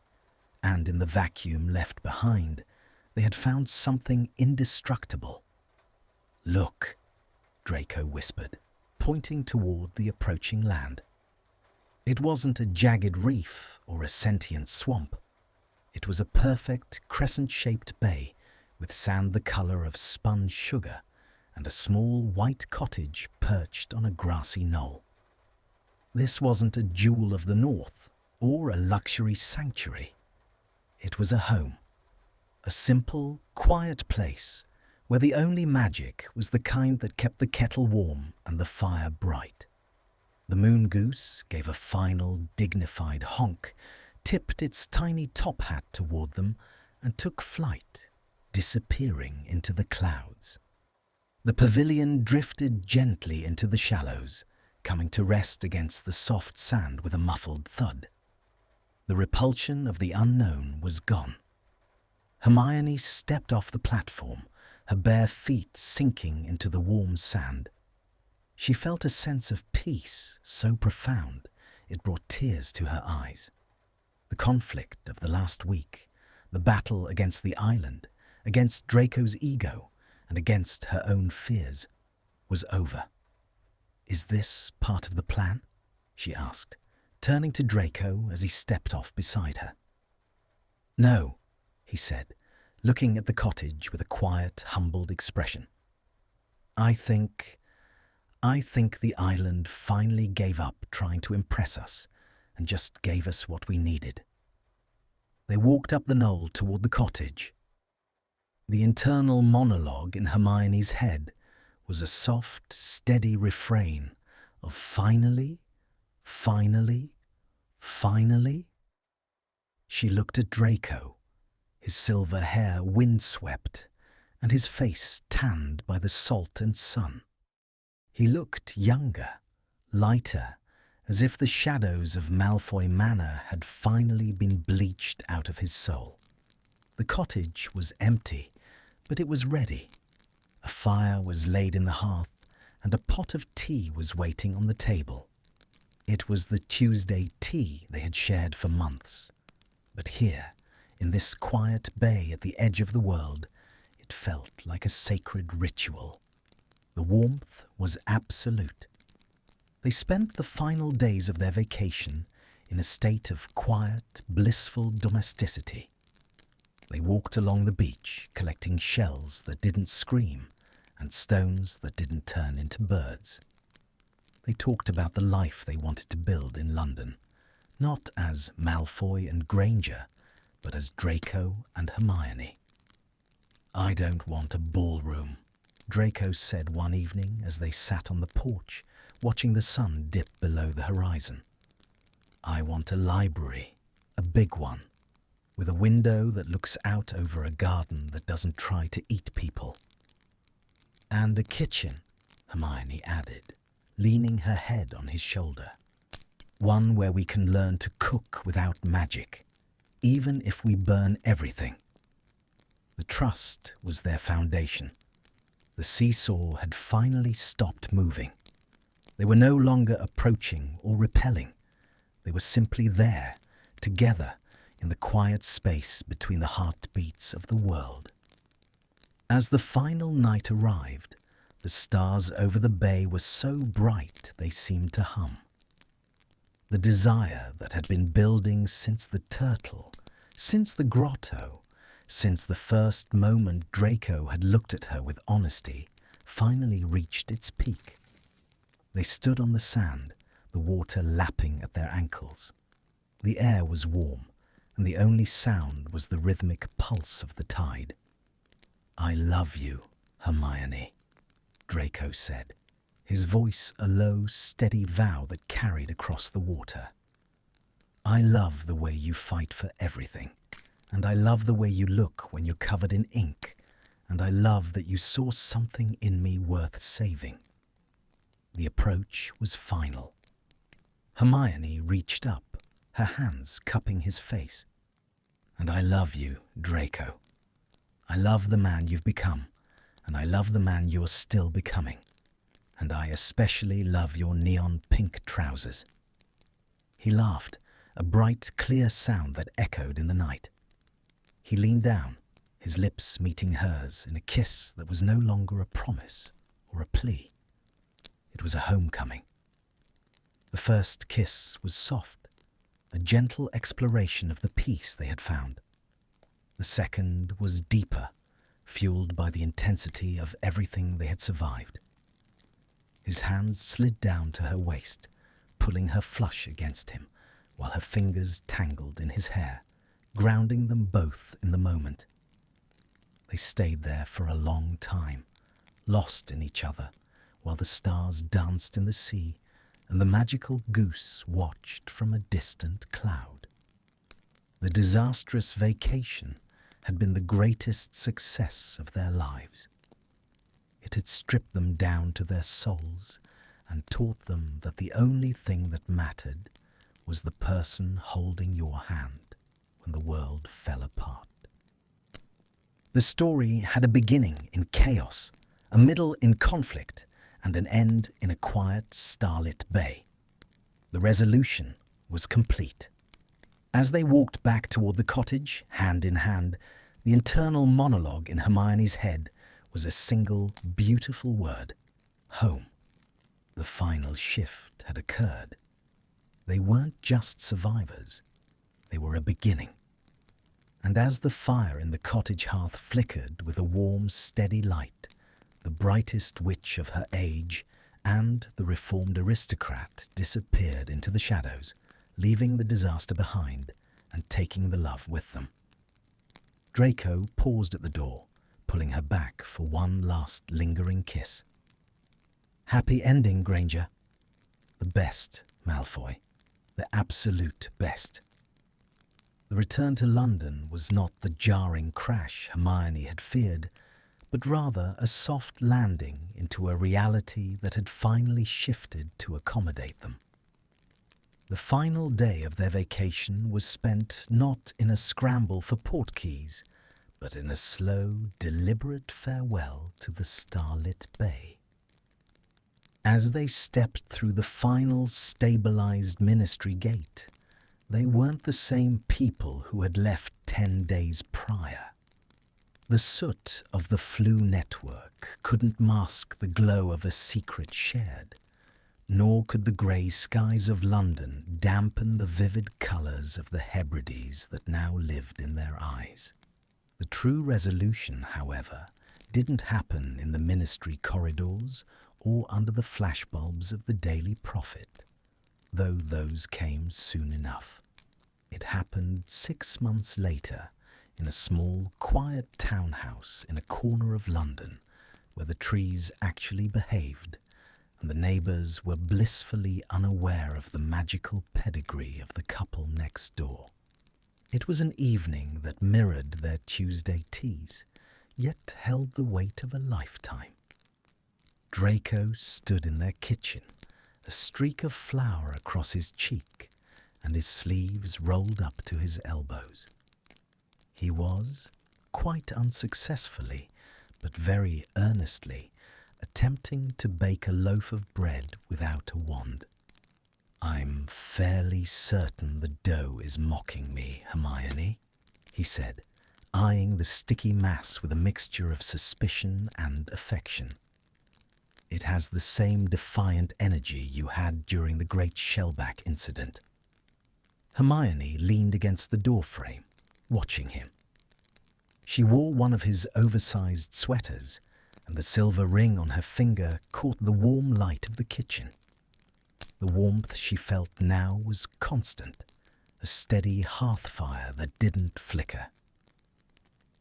and in the vacuum left behind, they had found something indestructible. "Look," Draco whispered, pointing toward the approaching land. It wasn't a jagged reef or a sentient swamp. It was a perfect crescent-shaped bay with sand the color of spun sugar and a small white cottage perched on a grassy knoll. This wasn't a jewel of the north or a luxury sanctuary. It was a home, a simple, quiet place where the only magic was the kind that kept the kettle warm and the fire bright. The moon goose gave a final, dignified honk, tipped its tiny top hat toward them, and took flight, disappearing into the clouds. The pavilion drifted gently into the shallows, coming to rest against the soft sand with a muffled thud. The repulsion of the unknown was gone. Hermione stepped off the platform, her bare feet sinking into the warm sand. She felt a sense of peace so profound it brought tears to her eyes. The conflict of the last week, the battle against the island, against Draco's ego, and against her own fears, was over. "Is this part of the plan?" she asked, turning to Draco as he stepped off beside her. "No," he said, looking at the cottage with a quiet, humbled expression. I think the island finally gave up trying to impress us and just gave us what we needed." They walked up the knoll toward the cottage. The internal monologue in Hermione's head was a soft, steady refrain of "finally, finally, finally." She looked at Draco, his silver hair windswept and his face tanned by the salt and sun. He looked younger, lighter, as if the shadows of Malfoy Manor had finally been bleached out of his soul. The cottage was empty, but it was ready. A fire was laid in the hearth, and a pot of tea was waiting on the table. It was the Tuesday tea they had shared for months. But here, in this quiet bay at the edge of the world, it felt like a sacred ritual. The warmth was absolute. They spent the final days of their vacation in a state of quiet, blissful domesticity. They walked along the beach, collecting shells that didn't scream and stones that didn't turn into birds. They talked about the life they wanted to build in London, not as Malfoy and Granger, but as Draco and Hermione. "I don't want a ballroom," Draco said one evening as they sat on the porch, watching the sun dip below the horizon. "I want a library, a big one, with a window that looks out over a garden that doesn't try to eat people." "And a kitchen," Hermione added, leaning her head on his shoulder. "One where we can learn to cook without magic, even if we burn everything." The trust was their foundation. The seesaw had finally stopped moving. They were no longer approaching or repelling. They were simply there, together, in the quiet space between the heartbeats of the world. As the final night arrived, the stars over the bay were so bright they seemed to hum. The desire that had been building since the turtle, since the grotto, since the first moment Draco had looked at her with honesty, finally reached its peak. They stood on the sand, the water lapping at their ankles. The air was warm, and the only sound was the rhythmic pulse of the tide. "I love you, Hermione," Draco said, his voice a low, steady vow that carried across the water. "I love the way you fight for everything, and I love the way you look when you're covered in ink, and I love that you saw something in me worth saving." The approach was final. Hermione reached up, her hands cupping his face. "And I love you, Draco. I love the man you've become, and I love the man you're still becoming. And I especially love your neon pink trousers." He laughed, a bright, clear sound that echoed in the night. He leaned down, his lips meeting hers in a kiss that was no longer a promise or a plea. It was a homecoming. The first kiss was soft, a gentle exploration of the peace they had found. The second was deeper, fueled by the intensity of everything they had survived. His hands slid down to her waist, pulling her flush against him, while her fingers tangled in his hair, grounding them both in the moment. They stayed there for a long time, lost in each other, while the stars danced in the sea and the magical goose watched from a distant cloud. The disastrous vacation had been the greatest success of their lives. It had stripped them down to their souls and taught them that the only thing that mattered was the person holding your hand when the world fell apart. The story had a beginning in chaos, a middle in conflict, and an end in a quiet, starlit bay. The resolution was complete. As they walked back toward the cottage, hand in hand, the internal monologue in Hermione's head was a single, beautiful word: home. The final shift had occurred. They weren't just survivors. They were a beginning. And as the fire in the cottage hearth flickered with a warm, steady light, the brightest witch of her age and the reformed aristocrat disappeared into the shadows, leaving the disaster behind and taking the love with them. Draco paused at the door, pulling her back for one last lingering kiss. Happy ending, Granger. The best, Malfoy. The absolute best. The return to London was not the jarring crash Hermione had feared, but rather a soft landing into a reality that had finally shifted to accommodate them. The final day of their vacation was spent not in a scramble for portkeys, but in a slow, deliberate farewell to the starlit bay. As they stepped through the final stabilized ministry gate, they weren't the same people who had left 10 days prior. The soot of the Flu network couldn't mask the glow of a secret shared, nor could the grey skies of London dampen the vivid colours of the Hebrides that now lived in their eyes. The true resolution, however, didn't happen in the ministry corridors or under the flashbulbs of the Daily Prophet, though those came soon enough. It happened 6 months later in a small, quiet townhouse in a corner of London where the trees actually behaved and the neighbours were blissfully unaware of the magical pedigree of the couple next door. It was an evening that mirrored their Tuesday teas, yet held the weight of a lifetime. Draco stood in their kitchen, a streak of flour across his cheek and his sleeves rolled up to his elbows. He was, quite unsuccessfully, but very earnestly, attempting to bake a loaf of bread without a wand. "I'm fairly certain the dough is mocking me, Hermione," he said, eyeing the sticky mass with a mixture of suspicion and affection. "It has the same defiant energy you had during the Great Shellback incident." Hermione leaned against the doorframe, watching him. She wore one of his oversized sweaters, and the silver ring on her finger caught the warm light of the kitchen. The warmth she felt now was constant, a steady hearth fire that didn't flicker.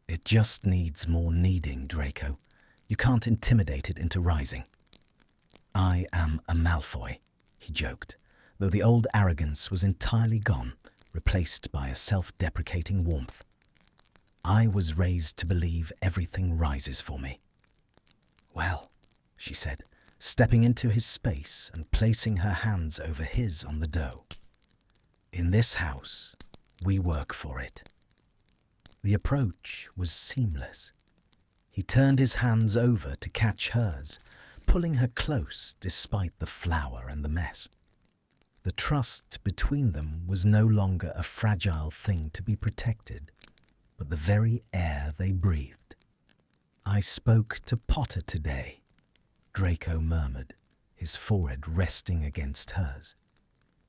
"It just needs more kneading, Draco. You can't intimidate it into rising." "I am a Malfoy," he joked, though the old arrogance was entirely gone, replaced by a self-deprecating warmth. "I was raised to believe everything rises for me." "Well," she said, stepping into his space and placing her hands over his on the dough. "In this house, we work for it." The approach was seamless. He turned his hands over to catch hers, pulling her close despite the flour and the mess. The trust between them was no longer a fragile thing to be protected, but the very air they breathed. "I spoke to Potter today," Draco murmured, his forehead resting against hers.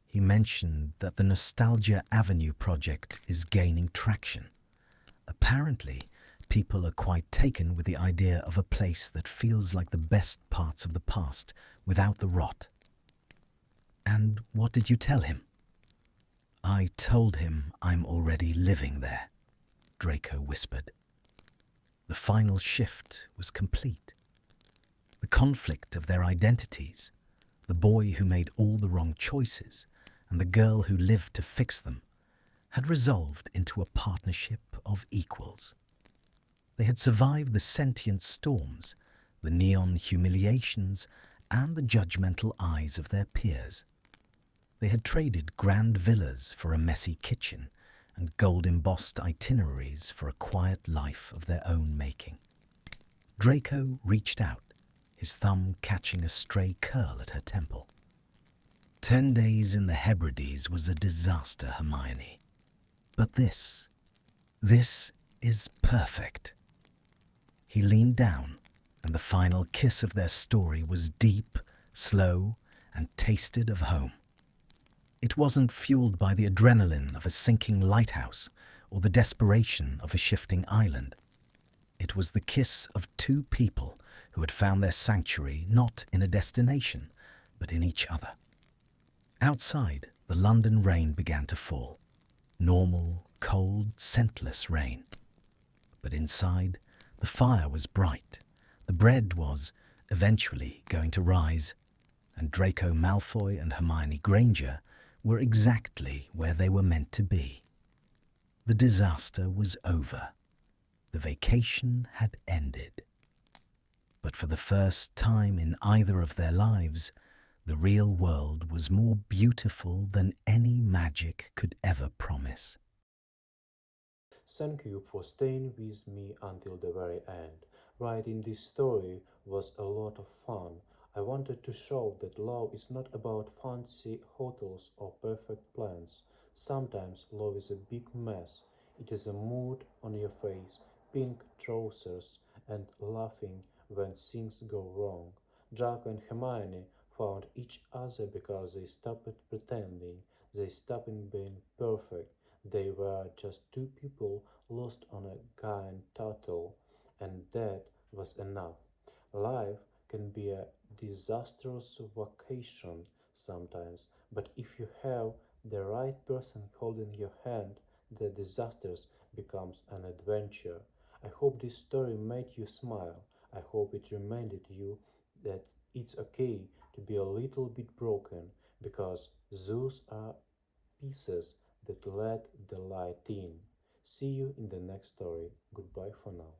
"He mentioned that the Nostalgia Avenue project is gaining traction. Apparently, people are quite taken with the idea of a place that feels like the best parts of the past without the rot." "And what did you tell him?" "I told him I'm already living there," Draco whispered. The final shift was complete. The conflict of their identities, the boy who made all the wrong choices and the girl who lived to fix them, had resolved into a partnership of equals. They had survived the sentient storms, the neon humiliations, and the judgmental eyes of their peers. They had traded grand villas for a messy kitchen and gold-embossed itineraries for a quiet life of their own making. Draco reached out, his thumb catching a stray curl at her temple. 10 days in the Hebrides was a disaster, Hermione. But this is perfect. He leaned down, and the final kiss of their story was deep, slow, and tasted of home. It wasn't fueled by the adrenaline of a sinking lighthouse or the desperation of a shifting island. It was the kiss of two people who had found their sanctuary not in a destination, but in each other. Outside, the London rain began to fall. Normal, cold, scentless rain. But inside, the fire was bright. The bread was eventually going to rise, and Draco Malfoy and Hermione Granger were exactly where they were meant to be. The disaster was over. The vacation had ended. But for the first time in either of their lives, the real world was more beautiful than any magic could ever promise. Thank you for staying with me until the very end. Writing this story was a lot of fun. I wanted to show that love is not about fancy hotels or perfect plans. Sometimes love is a big mess. It is a mood on your face, pink trousers, and laughing when things go wrong. Draco and Hermione found each other because they stopped pretending, they stopped being perfect. They were just two people lost on a giant turtle, and that was enough. Life can be a disastrous vacation sometimes, but if you have the right person holding your hand, the disasters becomes an adventure. I hope this story made you smile. I hope it reminded you that it's okay to be a little bit broken because those are pieces that let the light in. See you in the next story. Goodbye for now.